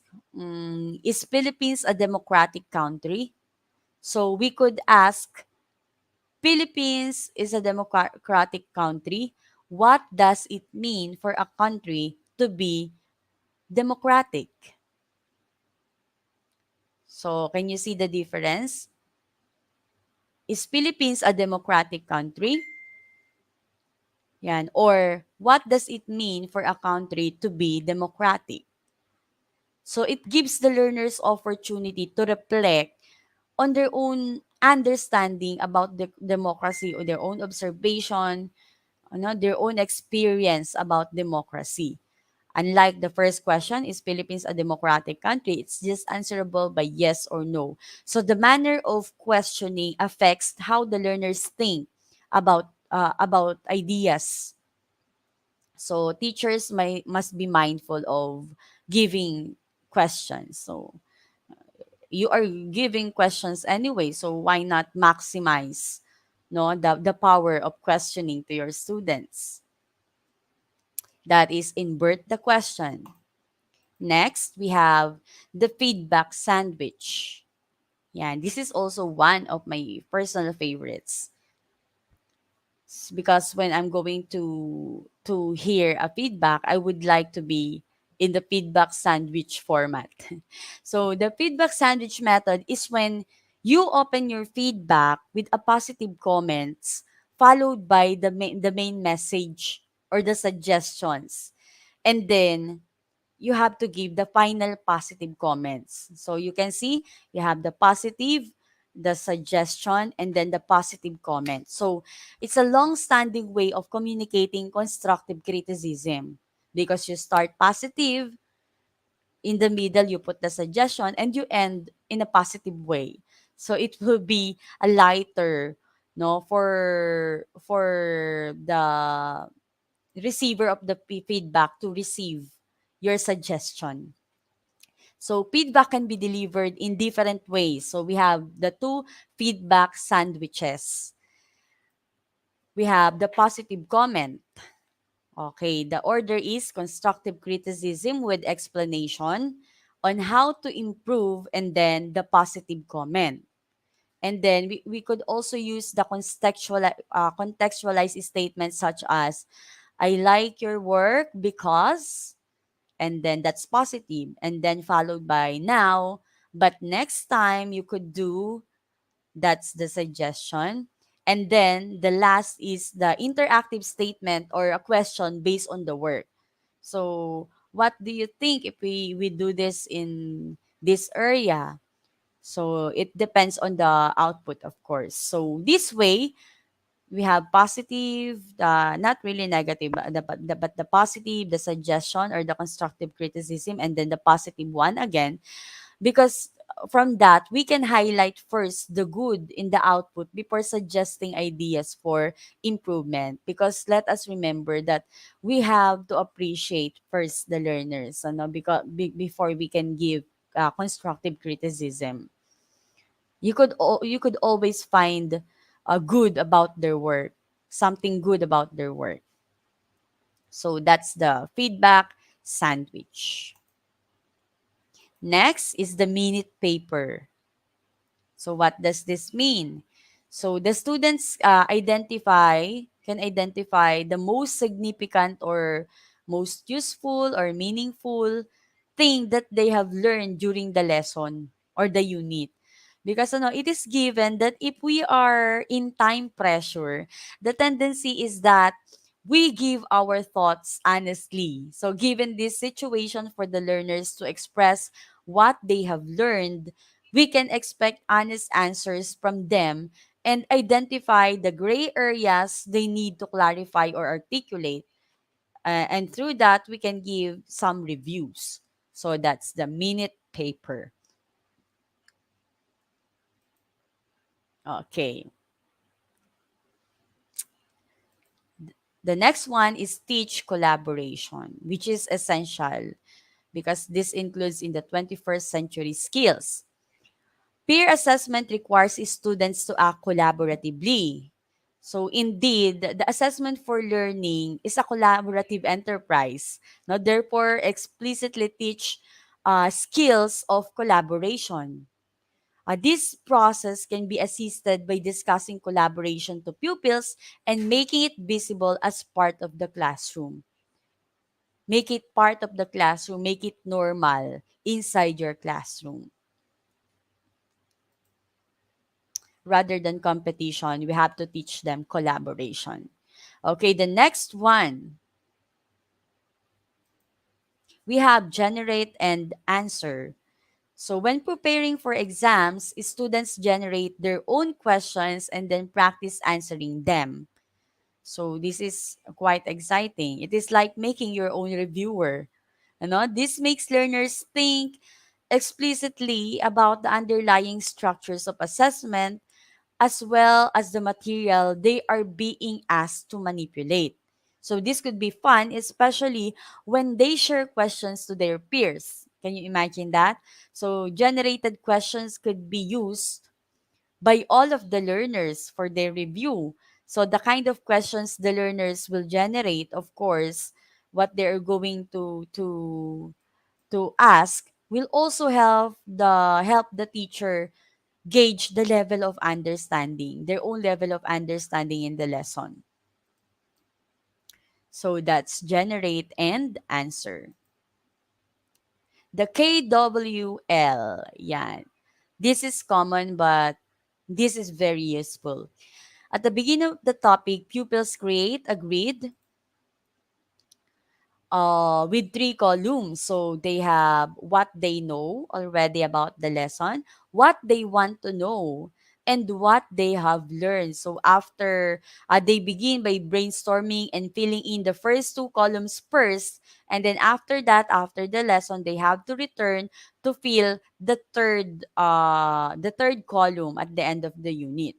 is Philippines a democratic country? So, we could ask, Philippines is a democratic country. What does it mean for a country to be democratic? So, can you see the difference? Is Philippines a democratic country? Yan. Or, what does it mean for a country to be democratic? So, it gives the learners opportunity to reflect on their own understanding about the democracy or their own observation, their own experience about democracy. Unlike the first question, is Philippines a democratic country? It's just answerable by yes or no. So the manner of questioning affects how the learners think about ideas. So teachers must be mindful of giving questions. So you are giving questions anyway, so why not maximize the power of questioning to your students? That is invert the question. Next, we have the feedback sandwich. Yeah, this is also one of my personal favorites. Because when I'm going to hear a feedback, I would like to be in the feedback sandwich format. So the feedback sandwich method is when you open your feedback with a positive comments followed by the main message or the suggestions. And then you have to give the final positive comments. So you can see you have the positive, the suggestion, and then the positive comment. So it's a long-standing way of communicating constructive criticism because you start positive, in the middle you put the suggestion, and you end in a positive way. So it will be a lighter, no, for the receiver of the feedback to receive your suggestion. So feedback can be delivered in different ways. So we have the two feedback sandwiches. We have the positive comment. Okay, the order is constructive criticism with explanation on how to improve and then the positive comment. And then we could also use the contextualized statements such as, I like your work because, and then that's positive, and then followed by now, but next time you could do, that's the suggestion. And then the last is the interactive statement or a question based on the work. So what do you think if we do this in this area? So it depends on the output, of course. So this way we have positive, not really negative, but the positive, the suggestion or the constructive criticism, and then the positive one again. Because from that, we can highlight first the good in the output before suggesting ideas for improvement. Because let us remember that we have to appreciate first the learners, because before we can give constructive criticism. You could always find good about their work, something good about their work. So that's the feedback sandwich. Next is the minute paper. So what does this mean? So the students can identify the most significant or most useful or meaningful thing that they have learned during the lesson or the unit. Because it is given that if we are in time pressure, the tendency is that we give our thoughts honestly. So given this situation for the learners to express what they have learned, we can expect honest answers from them and identify the gray areas they need to clarify or articulate. And through that, we can give some reviews. So that's the minute paper. Okay. The next one is teach collaboration, which is essential because this includes in the 21st century skills. Peer assessment requires students to act collaboratively. So indeed, the assessment for learning is a collaborative enterprise. Now, therefore, explicitly teach skills of collaboration. This process can be assisted by discussing collaboration to pupils and making it visible as part of the classroom. Make it part of the classroom, make it normal inside your classroom. Rather than competition, we have to teach them collaboration. Okay, the next one, we have generate and answer. So when preparing for exams, students generate their own questions and then practice answering them. So this is quite exciting. It is like making your own reviewer. This makes learners think explicitly about the underlying structures of assessment as well as the material they are being asked to manipulate. So this could be fun, especially when they share questions to their peers. Can you imagine that? So generated questions could be used by all of the learners for their review. So the kind of questions the learners will generate, of course, what they're going to ask will also help the teacher gauge the level of understanding, their own level of understanding in the lesson. So that's generate and answer. The KWL, yeah. This is common, but this is very useful. At the beginning of the topic, pupils create a grid with three columns. So they have what they know already about the lesson, what they want to know, and what they have learned. So after they begin by brainstorming and filling in the first two columns first, and then after that, after the lesson, they have to return to fill the third column at the end of the unit.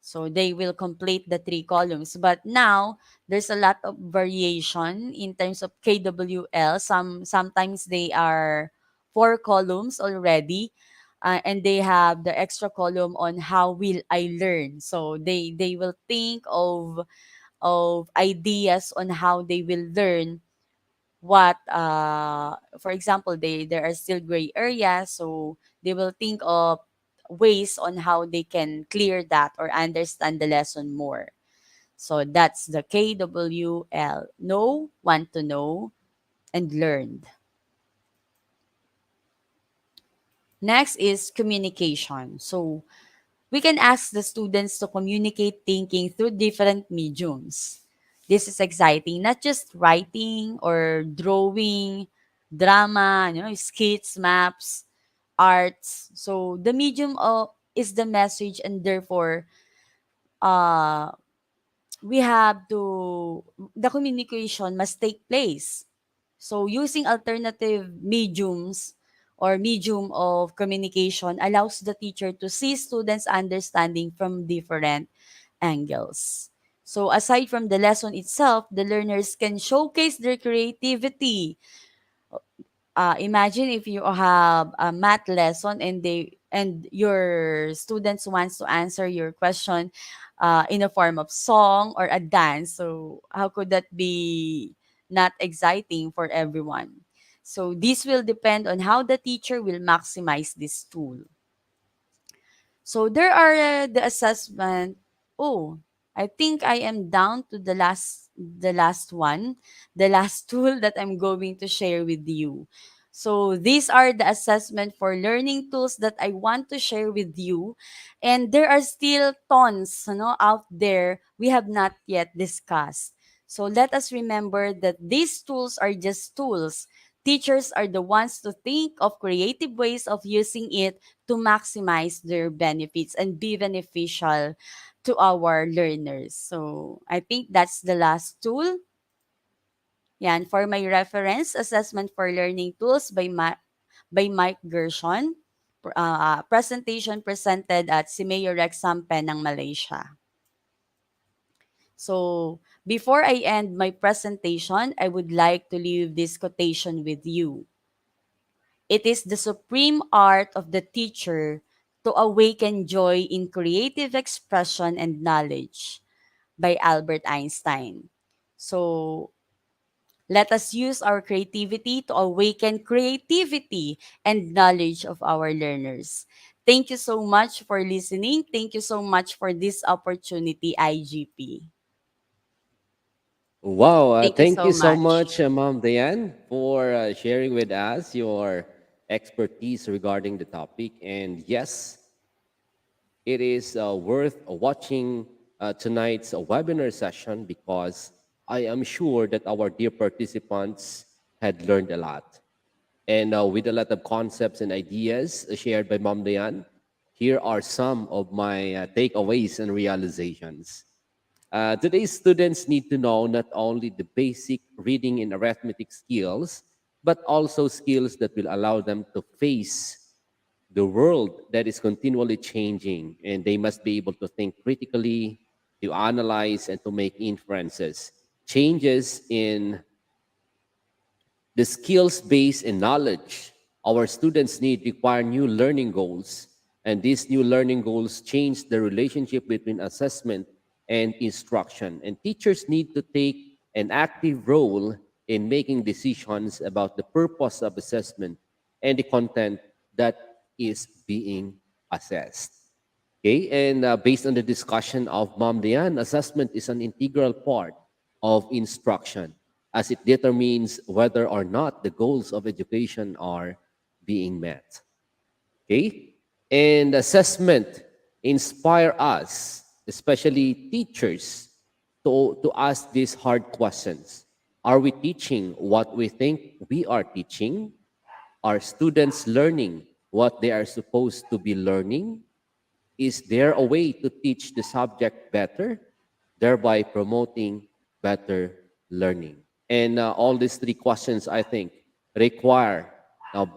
So they will complete the three columns. But now there's a lot of variation in terms of KWL. Sometimes they are four columns already. And they have the extra column on how will I learn. So they will think of ideas on how they will learn what for example there are still gray areas, so they will think of ways on how they can clear that or understand the lesson more. So that's the KWL: know, want to know, and learned. Next is communication. So we can ask the students to communicate thinking through different mediums. This is exciting, not just writing or drawing, drama, skits, maps, arts. So the medium is the message, and therefore, uh, we have to, the communication must take place. So using alternative mediums or medium of communication allows the teacher to see students' understanding from different angles. So aside from the lesson itself, the learners can showcase their creativity. Imagine if you have a math lesson and your students wants to answer your question in a form of song or a dance. So how could that be not exciting for everyone? So this will depend on how the teacher will maximize this tool. So there are the assessment. Oh, I think I am down to the last one, the last tool that I'm going to share with you. So these are the assessment for learning tools that I want to share with you. And there are still tons, out there we have not yet discussed. So let us remember that these tools are just tools. Teachers are the ones to think of creative ways of using it to maximize their benefits and be beneficial to our learners. So I think that's the last tool. Yan, for my reference, Assessment for Learning Tools by Mike Gershon. Presentation presented at Simeo Rexam Penang, Malaysia. So Before I end my presentation, I would like to leave this quotation with you. It is the supreme art of the teacher to awaken joy in creative expression and knowledge by Albert Einstein. So, let us use our creativity to awaken creativity and knowledge of our learners. Thank you so much for listening. Thank you so much for this opportunity, IGP. Wow, Thank you thank so you so much. much, Ma'am Diane, for sharing with us your expertise regarding the topic. And yes, it is worth watching tonight's webinar session because I am sure that our dear participants had learned a lot. And with a lot of concepts and ideas shared by Ma'am Diane, here are some of my takeaways and realizations. Today's students need to know not only the basic reading and arithmetic skills, but also skills that will allow them to face the world that is continually changing, and they must be able to think critically, to analyze, and to make inferences. Changes in the skills base and knowledge our students need require new learning goals, and these new learning goals change the relationship between assessment and instruction. And teachers need to take an active role in making decisions about the purpose of assessment and the content that is being assessed. Okay, and based on the discussion of Ma'am Diane, assessment is an integral part of instruction as it determines whether or not the goals of education are being met. Okay, and assessment inspire us, especially teachers, to ask these hard questions. Are we teaching what we think we are teaching? Are students learning what they are supposed to be learning? Is there a way to teach the subject better, thereby promoting better learning? And all these three questions, I think, require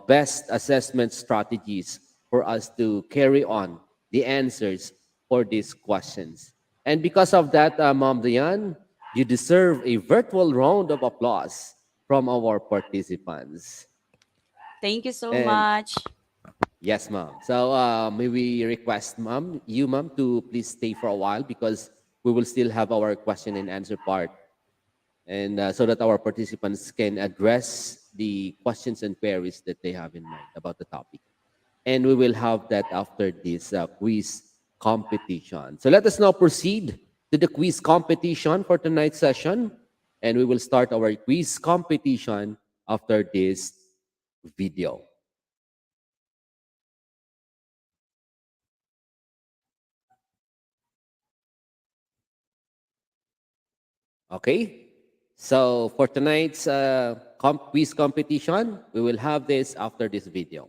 best assessment strategies for us to carry on the answers for these questions. And because of that, Ma'am Diane, you deserve a virtual round of applause from our participants. Thank you so And much. yes, ma'am. So may we request, ma'am, you, ma'am, to please stay for a while because we will still have our question and answer part, and so that our participants can address the questions and queries that they have in mind about the topic. And we will have that after this quiz competition. So let us now proceed to the quiz competition for tonight's session, and we will start our quiz competition after this video. Okay. So for tonight's quiz competition, we will have this after this video.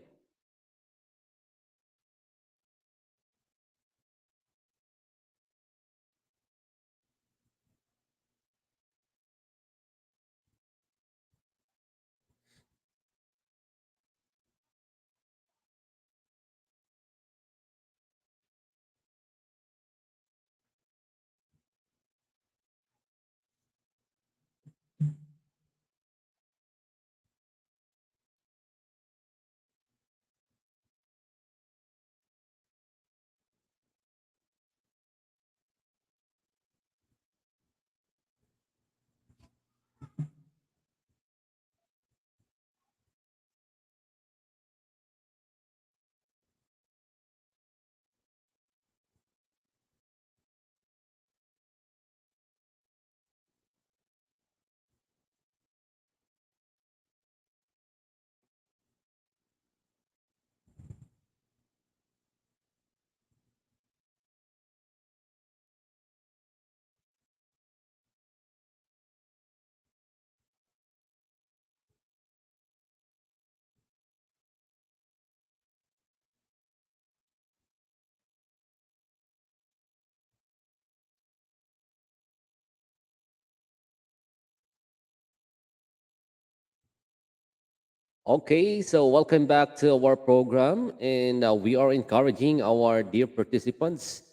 Okay, so welcome back to our program, and we are encouraging our dear participants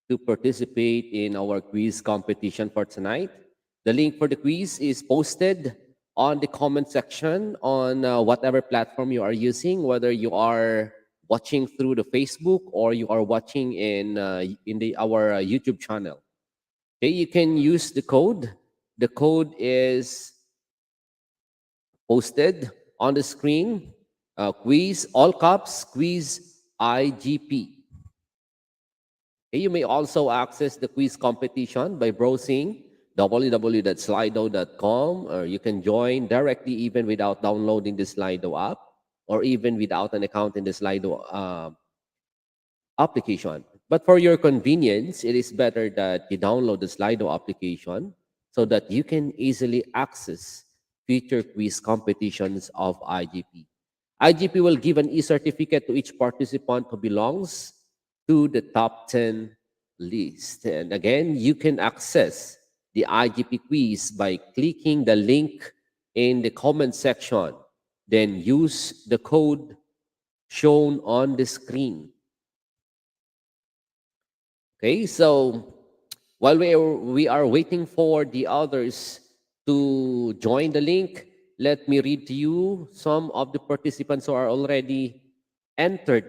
to participate in our quiz competition for tonight. The link for the quiz is posted on the comment section on whatever platform you are using, whether you are watching through the Facebook or you are watching in the our YouTube channel. Okay, you can use the code. The code is posted on the screen. Quiz, all caps, quiz IGP. Okay, you may also access the quiz competition by browsing www.slido.com, or you can join directly even without downloading the Slido app or even without an account in the Slido application. But for your convenience, it is better that you download the Slido application so that you can easily access future quiz competitions of IGP. IGP will give an e-certificate to each participant who belongs to the top 10 list. And again, you can access the IGP quiz by clicking the link in the comment section. Then use the code shown on the screen. Okay, so while we are waiting for the others to join the link, let me read to you some of the participants who are already entered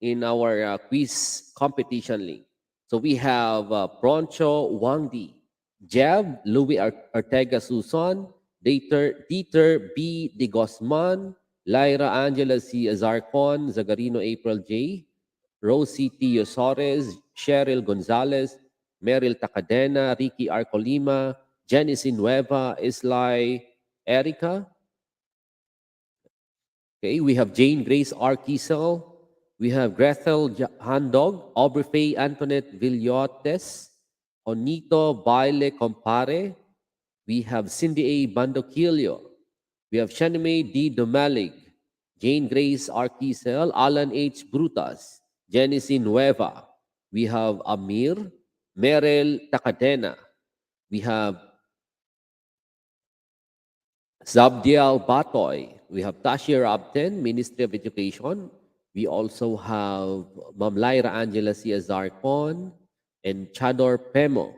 in our quiz competition link. So we have Broncho Wangdi, Jeb, Louis Ortega Susan, Dieter B. De Guzman, Lyra Angela C. Azarcon, Zagarino April J., Rosie T. Osores, Cheryl Gonzalez, Meryl Takadena, Ricky Arcolima, Janice Nueva, Islay Erica. Okay, we have Jane Grace R. Kiesel. We have Grethel Handog, Aubrey Faye Antoinette Villotes, Onito Baile Compare. We have Cindy A. Bandoquillo. We have Shanime D. Domalig, Jane Grace R. Kiesel, Alan H. Brutas, Jenicy Nueva. We have Amir, Merel Takadena. We have Zabdiel Batoy. We have Tashir Abten, Ministry of Education. We also have Ma'am Lyra Angela C. Azarcon and Chador Pemo.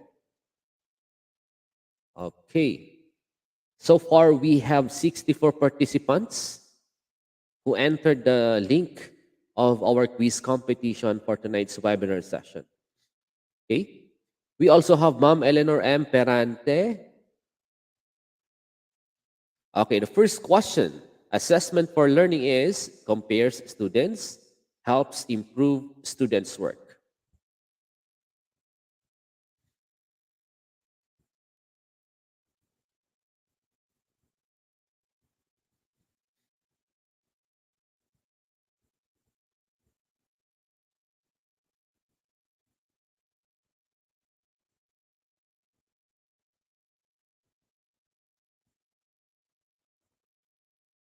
Okay. So far, we have 64 participants who entered the link of our quiz competition for tonight's webinar session. Okay. We also have Ma'am Eleanor M. Perante. Okay, the first question. Assessment for learning is compares students, helps improve students' work.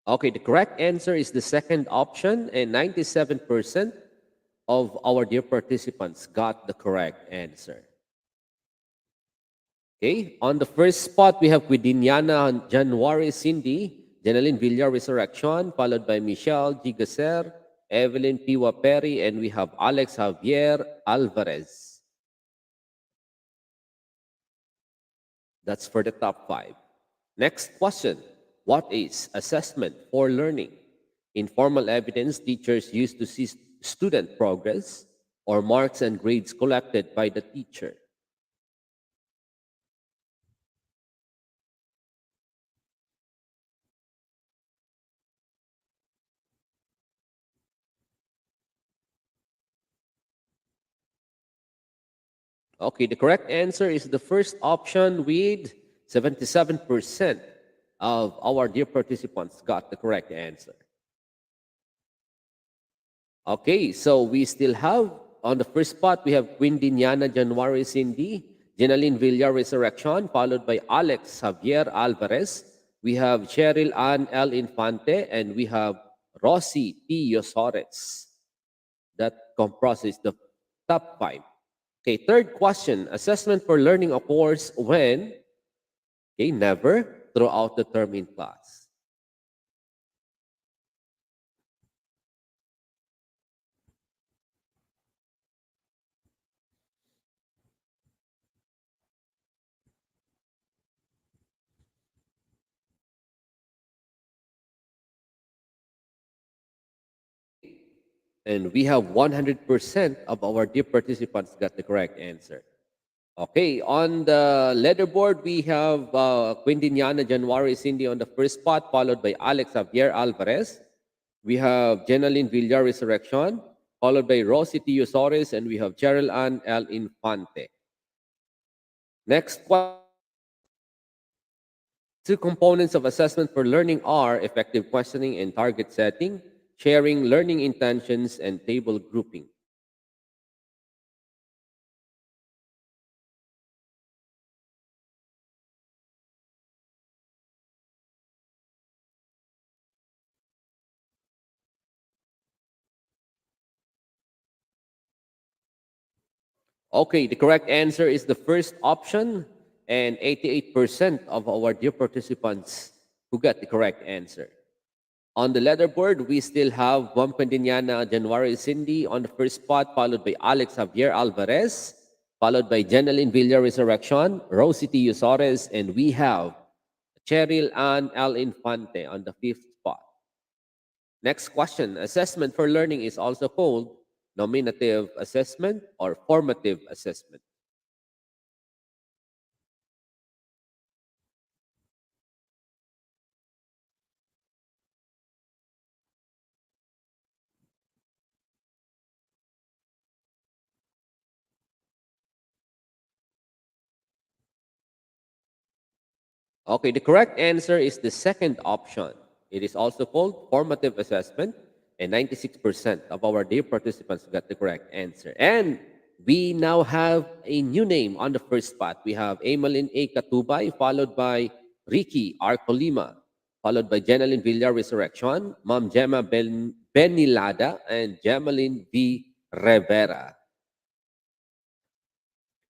Okay, the correct answer is the second option, and 97% of our dear participants got the correct answer. Okay, on the first spot, we have Quidiniana January Cindy, Janeline Villar Resurrection, followed by Michelle G. Gasser, Evelyn Piwa Perry, and we have Alex Javier Alvarez. That's for the top 5. Next question. What is assessment for learning? Informal evidence teachers use to see student progress or marks and grades collected by the teacher. Okay, the correct answer is the first option with 77% of our dear participants got the correct answer. Okay, so we still have on the first spot, we have Quindiniana January Cindy, Jenaline Villar Resurrection, followed by Alex Javier Alvarez. We have Cheryl Ann L. Infante, and we have Rosy T. Yosores. That comprises the top 5. Okay, third question. Assessment for learning occurs when? Okay, never throughout the term in class. And we have 100% of our dear participants got the correct answer. Okay, on the leaderboard, we have Quindiniana January Cindy on the first spot, followed by Alex Javier Alvarez. We have Jenaline Villar Resurrection, followed by Rosy Tio Soares, and we have Cheryl Ann L. Infante. Next question. Two components of assessment for learning are effective questioning and target setting, sharing learning intentions, and table grouping. Okay, the correct answer is the first option, and 88% of our dear participants who got the correct answer. On the leaderboard, we still have Juan Pendiniana January Cindy on the first spot, followed by Alex Javier Alvarez, followed by Jeneline Villar Resurrection, Rosy Tio Soares, and we have Cheryl Ann L. Infante on the fifth spot. Next question. Assessment for learning is also called nominative assessment or formative assessment. Okay, the correct answer is the second option. It is also called formative assessment, and 96% of our dear participants got the correct answer. And we now have a new name on the first spot. We have Emeline A. Katubay, followed by Ricky R. Colima, followed by Jeneline Villar Resurrection, Ma'am Gemma Benilada, and Gemeline V. Rivera.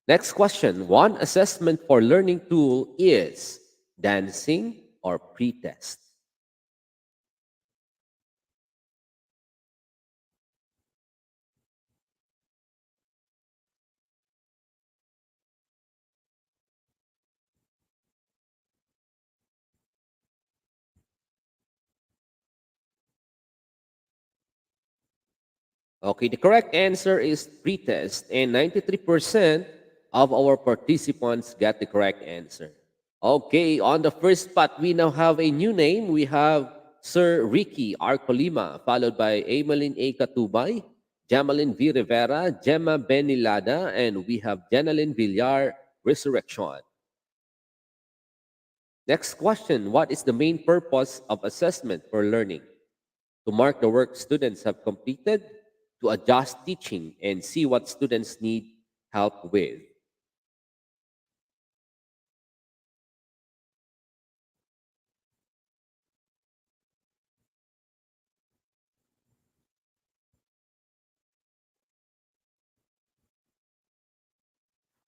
Next question. One assessment for learning tool is dancing or pretest. Okay, the correct answer is pretest, and 93% of our participants got the correct answer. Okay, on the first spot, we now have a new name. We have Sir Ricky R. Colima, followed by Emeline A. Katubay, Jamalyn V. Rivera, Gemma Benilada, and we have Jeneline Villar Resurrection. Next question. What is the main purpose of assessment for learning? To mark the work students have completed, to adjust teaching, and see what students need help with.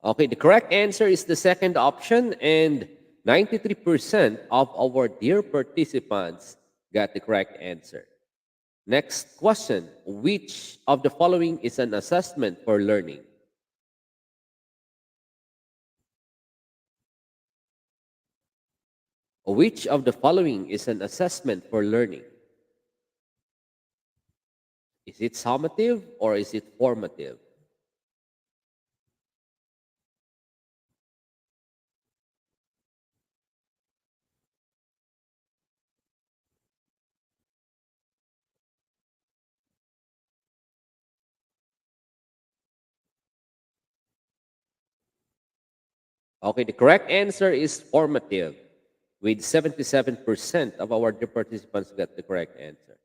Okay, the correct answer is the second option, and 93% of our dear participants got the correct answer. Next question. Which of the following is an assessment for learning? Which of the following is an assessment for learning? Is it summative or is it formative? Okay, the correct answer is formative, with 77% of our dear participants got the correct answer.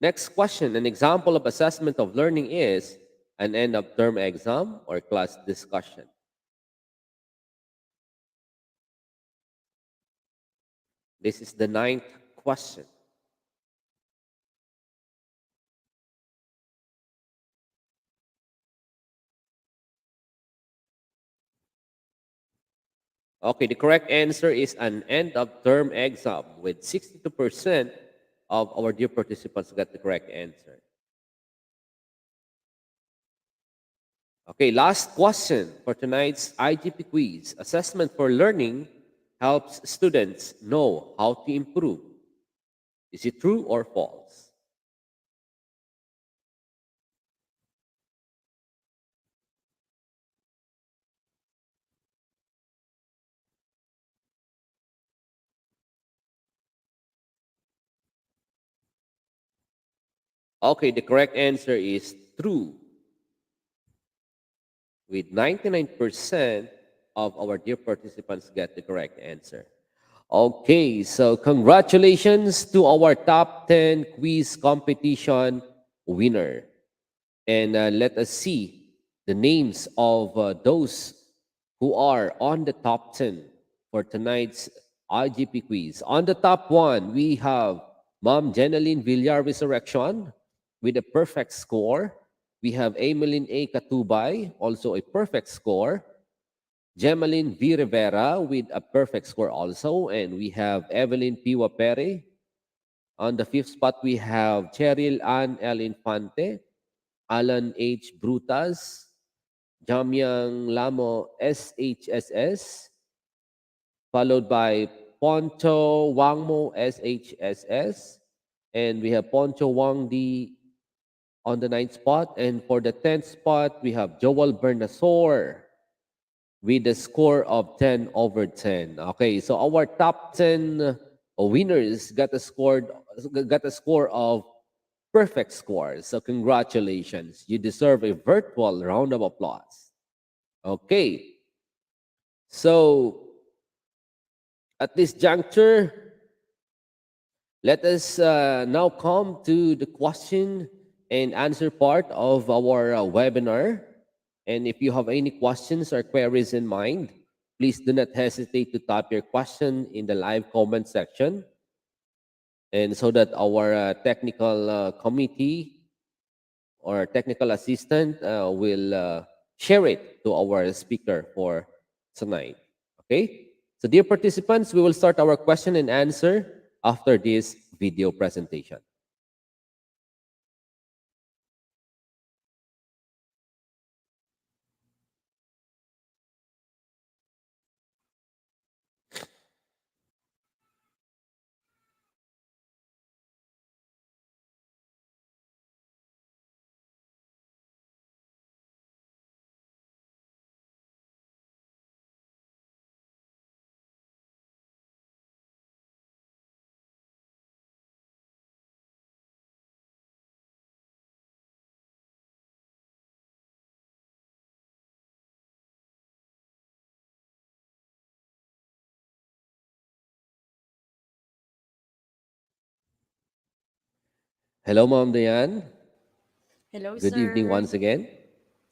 Next question. An example of assessment of learning is an end of term exam or class discussion. This is the ninth question. Okay, the correct answer is an end of term exam, with 62% of our dear participants got the correct answer. Okay, last question for tonight's IGP quiz. Assessment for learning helps students know how to improve. Is it true or false? Okay, the correct answer is true, with 99% of our dear participants get the correct answer. Okay, so congratulations to our top 10 quiz competition winner. And let us see the names of those who are on the top 10 for tonight's IGP quiz. On the top one, we have Mom Jeneline Villar Resurrection with a perfect score. We have Emeline A. Katubay, also a perfect score. Gemaline V. Rivera with a perfect score also. And we have Evelyn P. Wapere. On the fifth spot, we have Cheryl Ann L. Infante, Alan H. Brutas, Jamyang Lamo SHSS, followed by Poncho Wangmo SHSS, and we have Poncho Wang D on the ninth spot. And for the 10th spot, we have Joel Bernasor with a score of 10 over 10. Okay, so our top 10 winners got a score of perfect scores. So congratulations. You deserve a virtual round of applause. Okay. So at this juncture, let us now come to the question and answer part of our webinar. And if you have any questions or queries in mind, please do not hesitate to type your question in the live comment section. And so that our technical committee or technical assistant will share it to our speaker for tonight. Okay? So, dear participants, we will start our question and answer after this video presentation. Hello, Ma'am Diane. Hello, Good evening sir. once again.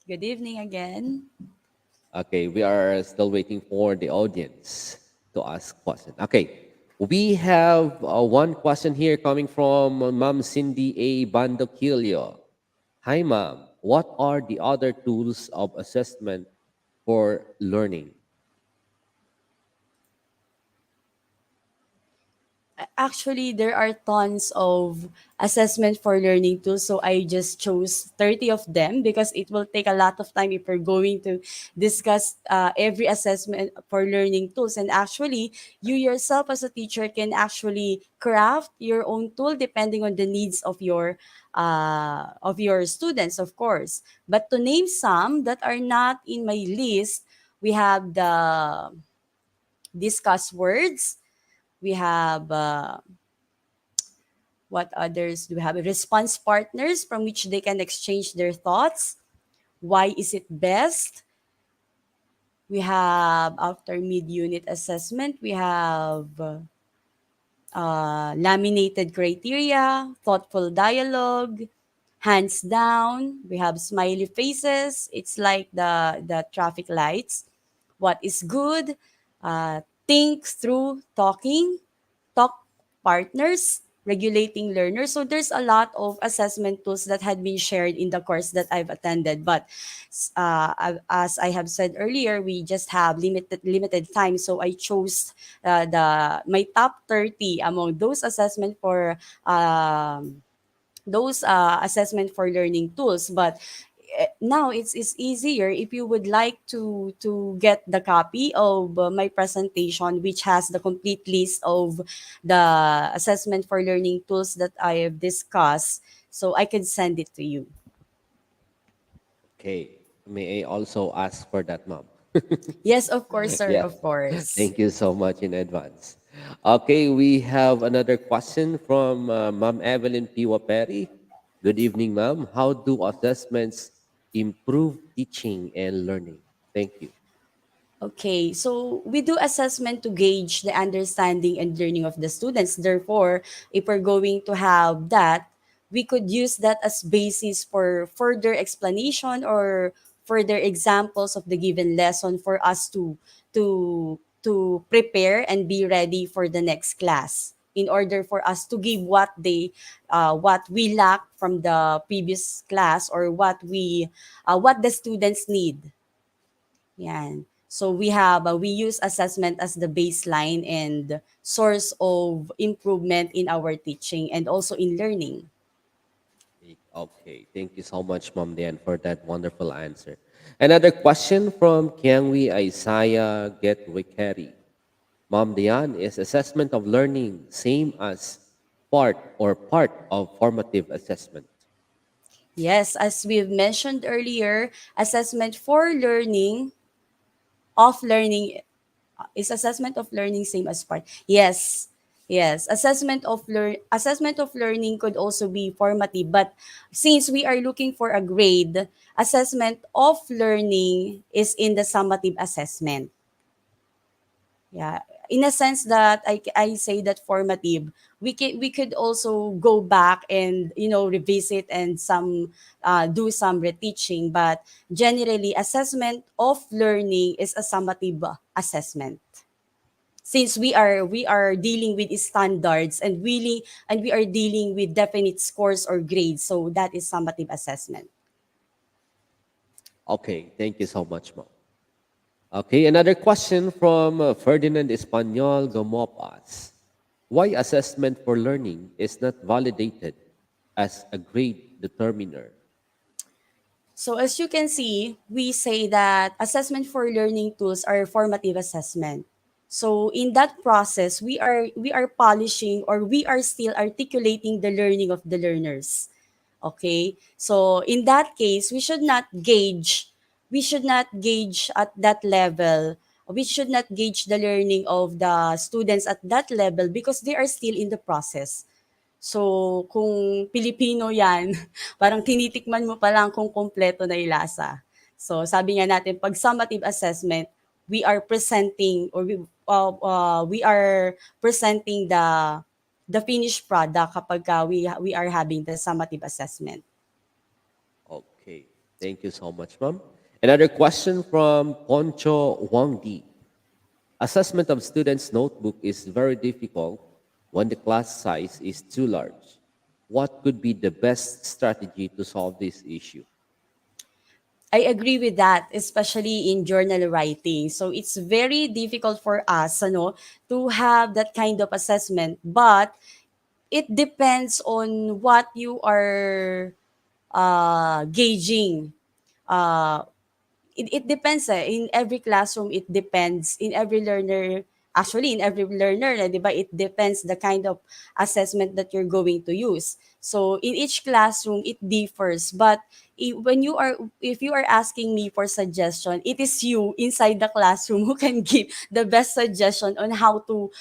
Good evening again. Okay, we are still waiting for the audience to ask questions. Okay, we have one question here coming from Ma'am Cindy A. Bandoquillo. Hi, Ma'am. What are the other tools of assessment for learning? Actually, there are tons of assessment for learning tools. So I just chose 30 of them because it will take a lot of time if we're going to discuss every assessment for learning tools. And actually, you yourself as a teacher can actually craft your own tool depending on the needs of your students, of course. But to name some that are not in my list, we have the discuss words. We have what others do we have? Response partners from which they can exchange their thoughts. Why is it best? We have after mid-unit assessment, we have laminated criteria, thoughtful dialogue, hands down. We have smiley faces. It's like the traffic lights. What is good? Think through talking, talk partners, regulating learners. So there's a lot of assessment tools that had been shared in the course that I've attended. But as I have said earlier, we just have limited time. So I chose the my top 30 among those assessment for learning tools. But now it's easier if you would like to get the copy of my presentation, which has the complete list of the assessment for learning tools that I have discussed, so I can send it to you. Okay, may I also ask for that, Ma'am? Yes, of course, sir, Yeah, of course. thank you so much in advance. Okay, we have another question from Ma'am Evelyn P. Waperi. Good evening, ma'am. How do assessments improve teaching and learning? Thank you. Okay, so we do assessment to gauge the understanding and learning of the students. Therefore, if we're going to have that, we could use that as basis for further explanation or further examples of the given lesson for us to prepare and be ready for the next class in order for us to give what we lack from the previous class or what the students need. Yan. So we use assessment as the baseline and source of improvement in our teaching and also in learning. Okay, thank you so much, Ma'am Dian, for that wonderful answer. Another question from Kiangwi Isaiah Getwikeri. Ma'am Dian, is assessment of learning same as part of formative assessment? Yes, as we've mentioned earlier, assessment for learning of learning is assessment of learning same as part. Yes. Yes, assessment of learning could also be formative, but since we are looking for a grade, assessment of learning is in the summative assessment. Yeah, in a sense that I say that formative, we could also go back and revisit and do some reteaching, but generally assessment of learning is a summative assessment. Since we are dealing with standards and we are dealing with definite scores or grades, so that is summative assessment. Okay, thank you so much, Ma'am. Okay, another question from Ferdinand Espanyol Gomopas. Why assessment for learning is not validated as a grade determiner? So as you can see, we say that assessment for learning tools are formative assessment. So in that process, we are polishing or we are still articulating the learning of the learners. Okay? So in that case, we should not gauge at that level. We should not gauge the learning of the students at that level because they are still in the process. So, kung Pilipino 'yan, parang tinitikman mo pa lang kung kumpleto na yung lasa. So, sabi nga natin 'pag summative assessment, we are presenting or we are presenting the finished product kapagka we are having the summative assessment. Okay, thank you so much, Ma'am. Another question from Poncho Wangdi. Assessment of students' notebook is very difficult when the class size is too large. What could be the best strategy to solve this issue? I agree with that, especially in journal writing. So it's very difficult for us, to have that kind of assessment, but it depends on what you are gauging. Uh, it depends in every classroom. It depends in every learner. Actually, in every learner, di ba, it depends the kind of assessment that you're going to use. So in each classroom, it differs. But if you are asking me for suggestion, it is you inside the classroom who can give the best suggestion on how to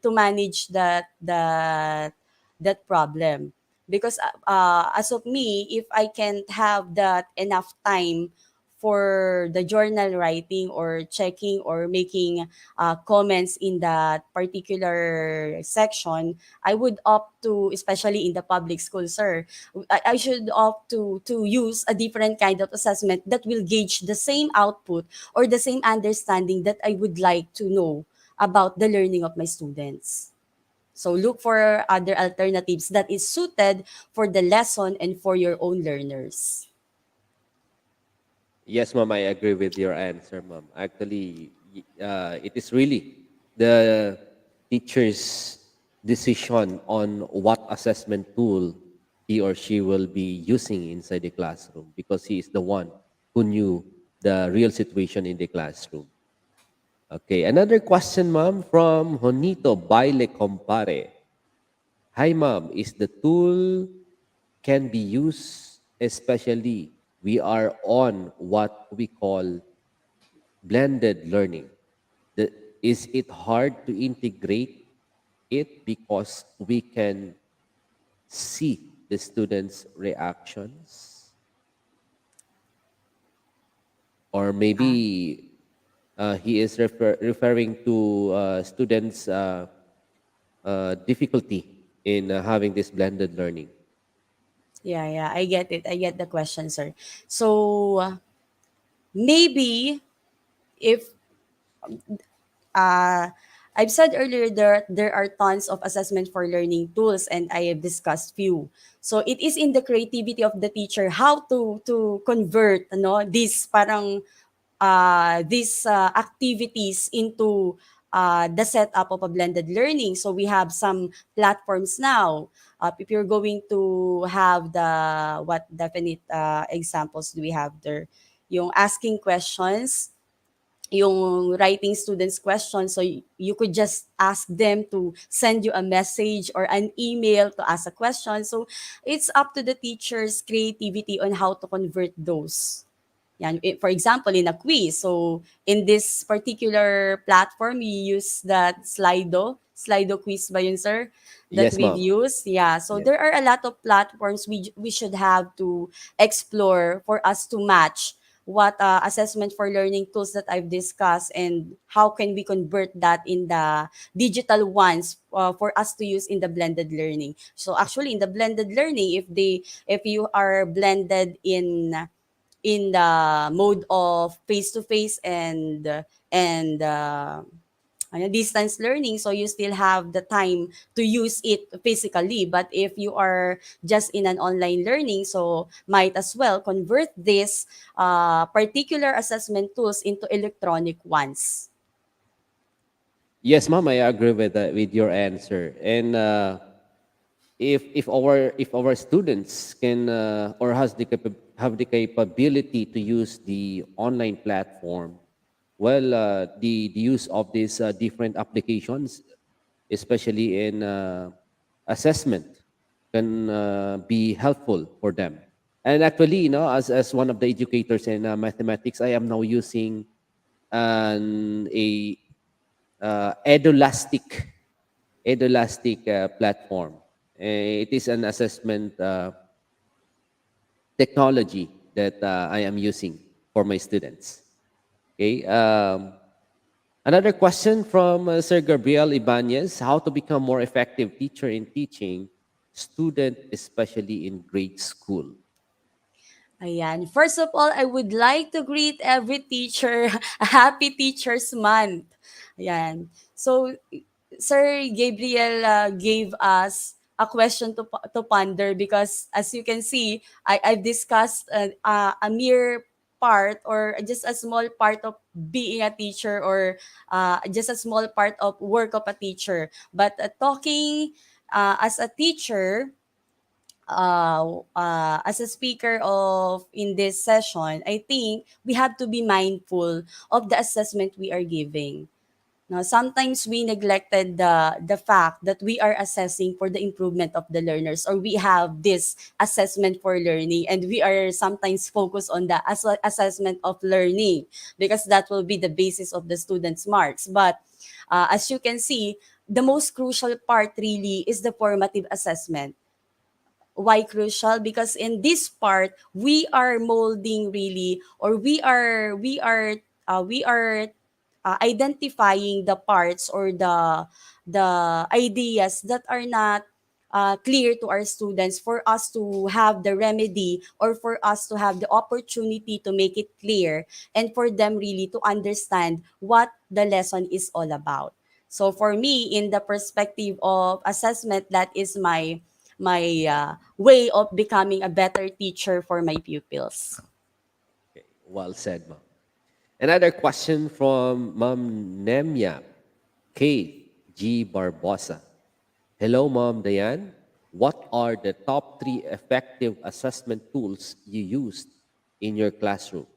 manage that problem. Because as of me, if I can't have that enough time for the journal writing or checking or making comments in that particular section, I would opt to, especially in the public school, sir, I should opt to use a different kind of assessment that will gauge the same output or the same understanding that I would like to know about the learning of my students. So look for other alternatives that is suited for the lesson and for your own learners. Yes, ma'am, I agree with your answer, ma'am. Actually, it is really the teacher's decision on what assessment tool he or she will be using inside the classroom because he is the one who knew the real situation in the classroom. Okay, another question, ma'am, from Honito Baile Compare. Hi, ma'am, is the tool can be used, especially we are on what we call blended learning. The, is it hard to integrate it because we can see the students' reactions, or Ah, maybe he is referring to students' difficulty in having this blended learning. yeah, yeah, I get it. I get the question, sir. So maybe if uh, I've said earlier there are tons of assessment for learning tools and I have discussed few. So it is in the creativity of the teacher how to convert these parang these activities into the setup of a blended learning. So we have some platforms now. If you're going to have the what definite examples do we have there? Yung asking questions, yung writing students questions, so you could just ask them to send you a message or an email to ask a question. So it's up to the teacher's creativity on how to convert those. Yan. For example, in a quiz. So in this particular platform, we use that Slido quiz ba yun, sir? That Yes, we've ma'am. used. Yeah. So Yes. there are a lot of platforms we should have to explore for us to match what assessment for learning tools that I've discussed and how can we convert that in the digital ones for us to use in the blended learning. So actually in the blended learning, if you are blended in the mode of face to face and distance learning, so you still have the time to use it physically, but if you are just in an online learning, so might as well convert this particular assessment tools into electronic ones. Yes, ma'am. I agree with your answer. And if our students can or have the capability to use the online platform, well, the use of these different applications, especially in assessment, can be helpful for them. And actually, as one of the educators in mathematics, I am now using a Edulastic platform. It is an assessment technology that I am using for my students. Okay. Another question from Sir Gabriel Ibanez: How to become more effective teacher in teaching student, especially in grade school? Ayan. First of all, I would like to greet every teacher a happy Teacher's Month. Ayan. So, Sir Gabriel gave us a question to ponder because as you can see, I've discussed a mere part or just a small part of being a teacher or just a small part of work of a teacher. But talking as a teacher, as a speaker of in this session, I think we have to be mindful of the assessment we are giving. Now, sometimes we neglected the fact that we are assessing for the improvement of the learners, or we have this assessment for learning, and we are sometimes focused on the assessment of learning because that will be the basis of the students' marks. But as you can see, the most crucial part really is the formative assessment. Why crucial? Because in this part we are molding really, or we are identifying the parts or the ideas that are not clear to our students for us to have the remedy or for us to have the opportunity to make it clear and for them really to understand what the lesson is all about. So for me, in the perspective of assessment, that is my way of becoming a better teacher for my pupils. Okay, well said, ma'am. Another question from Ma'am Nemya K. G. Barbosa. Hello, Mom Diane. What are the top three effective assessment tools you used in your classroom?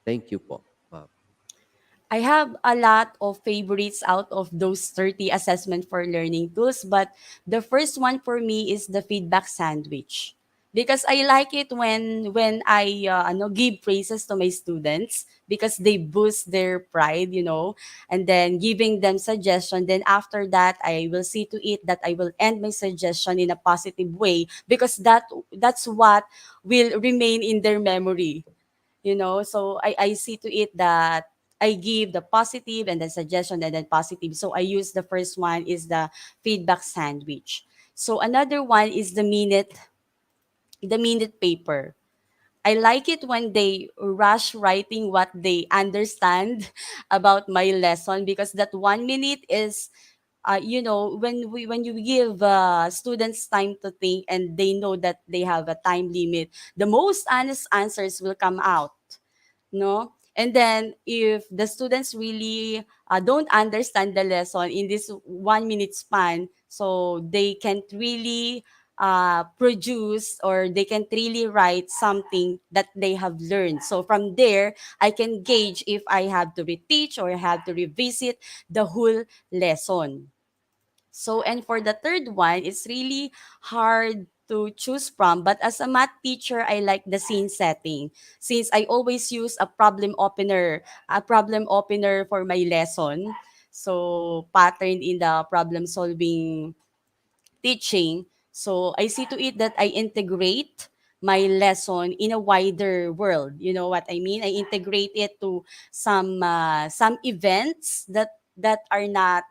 Thank you, po, Mom. I have a lot of favorites out of those 30 assessment for learning tools, but the first one for me is the feedback sandwich. because I like it when I give praises to my students because they boost their pride, and then giving them suggestion. Then after that, I will see to it that I will end my suggestion in a positive way because that's what will remain in their memory. So I see to it that I give the positive and then suggestion and then positive. So I use the first one is the feedback sandwich. So another one is the minute paper. I like it when they rush writing what they understand about my lesson because that 1 minute is when you give students time to think and they know that they have a time limit, the most honest answers will come out, no? And then if the students really don't understand the lesson in this 1 minute span, so they can't really produce or they can't really write something that they have learned. So from there, I can gauge if I have to reteach or I have to revisit the whole lesson. So, and for the third one, it's really hard to choose from. But as a math teacher, I like the scene setting since I always use a problem opener for my lesson. So, pattern in the problem solving teaching. So I see to it that I integrate my lesson in a wider world. You know what I mean? I integrate it to some events that are not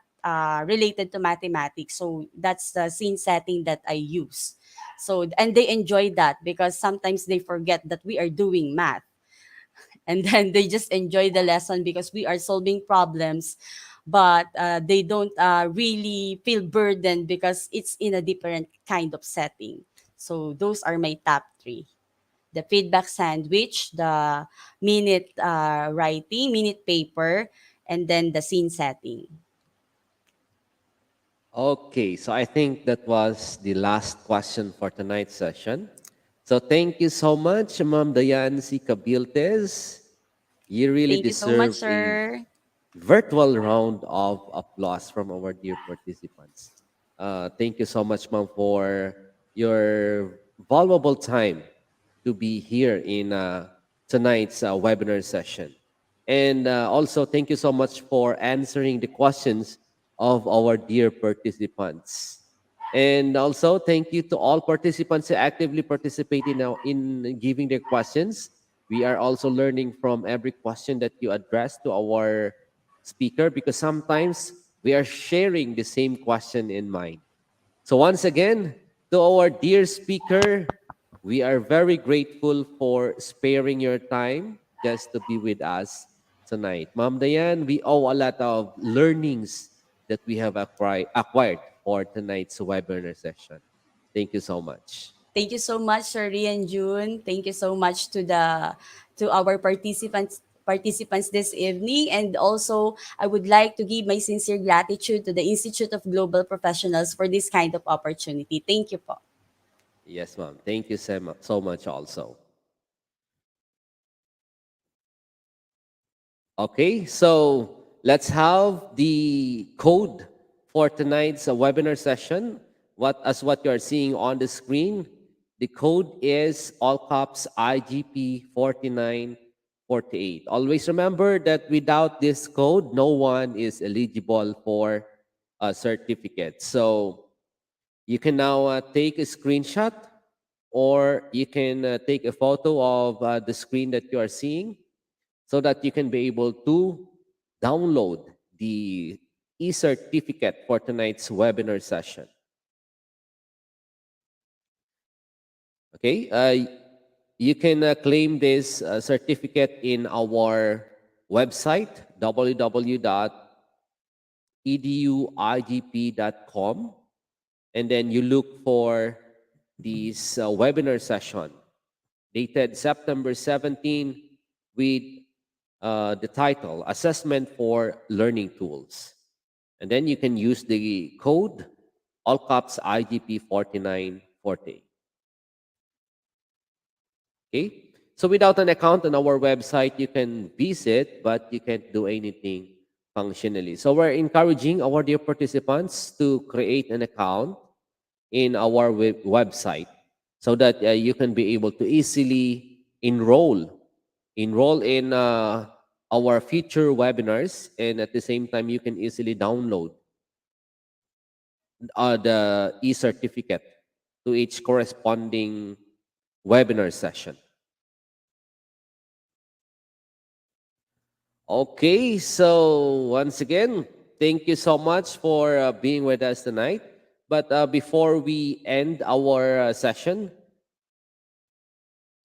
related to mathematics. So that's the scene setting that I use. So and they enjoy that because sometimes they forget that we are doing math, and then they just enjoy the lesson because we are solving problems, but they don't really feel burdened because it's in a different kind of setting. So those are my top three: the feedback sandwich, the minute paper, and then the scene setting. Okay, so I think that was the last question for tonight's session. So thank you so much, Ma'am Dayan C. Cabiltes. You really Thank you so much, deserve a sir. virtual round of applause from our dear participants. Thank you so much, ma'am, for your valuable time to be here in tonight's webinar session. And also, thank you so much for answering the questions of our dear participants. And also, thank you to all participants who actively participating now in giving their questions. We are also learning from every question that you address to our speaker because sometimes we are sharing the same question in mind. So, once again, to our dear speaker, we are very grateful for sparing your time just to be with us tonight. Ma'am Dayan, we owe a lot of learnings that we have acquired for tonight's webinar session. Thank you so much. Thank you so much, Sir and June. Thank you so much to our participants this evening. And also, I would like to give my sincere gratitude to the Institute of Global Professionals for this kind of opportunity. Thank you po. Yes, ma'am. Thank you so much also. Okay, so let's have the code for tonight's webinar session. What you are seeing on the screen, the code is all caps IGP 4948. Always remember that without this code, no one is eligible for a certificate. So you can now take a screenshot or you can take a photo of the screen that you are seeing so that you can be able to download the e-certificate for tonight's webinar session. Okay, you can claim this certificate in our website, www.eduigp.com, and then you look for this webinar session dated September 17 with the title Assessment for Learning Tools. And then you can use the code all caps IGP 4940. Okay? So without an account on our website, you can visit, but you can't do anything functionally. So we're encouraging our dear participants to create an account in our website so that you can be able to easily enroll in our future webinars, and at the same time you can easily download the e-certificate to each corresponding webinar session. Okay, so once again, thank you so much for being with us tonight. But before we end our session,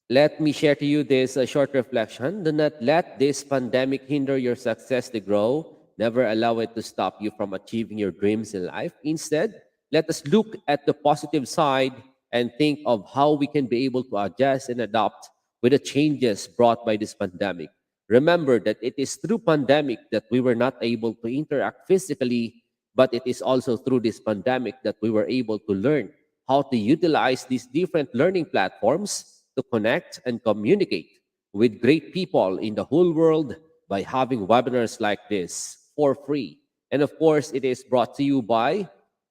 let me share to you this short reflection. Do not let this pandemic hinder your success to grow. Never allow it to stop you from achieving your dreams in life. Instead, let us look at the positive side and think of how we can be able to adjust and adapt with the changes brought by this pandemic. Remember that it is through pandemic that we were not able to interact physically, but it is also through this pandemic that we were able to learn how to utilize these different learning platforms to connect and communicate with great people in the whole world by having webinars like this for free. And of course, it is brought to you by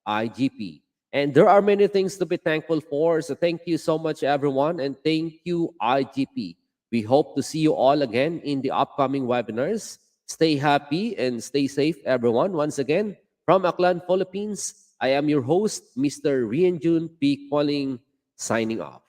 IGP. And there are many things to be thankful for. So thank you so much, everyone. And thank you, IGP. We hope to see you all again in the upcoming webinars. Stay happy and stay safe, everyone. Once again, from Aklan, Philippines, I am your host, Mr. Rian Jun P. Calling, signing off.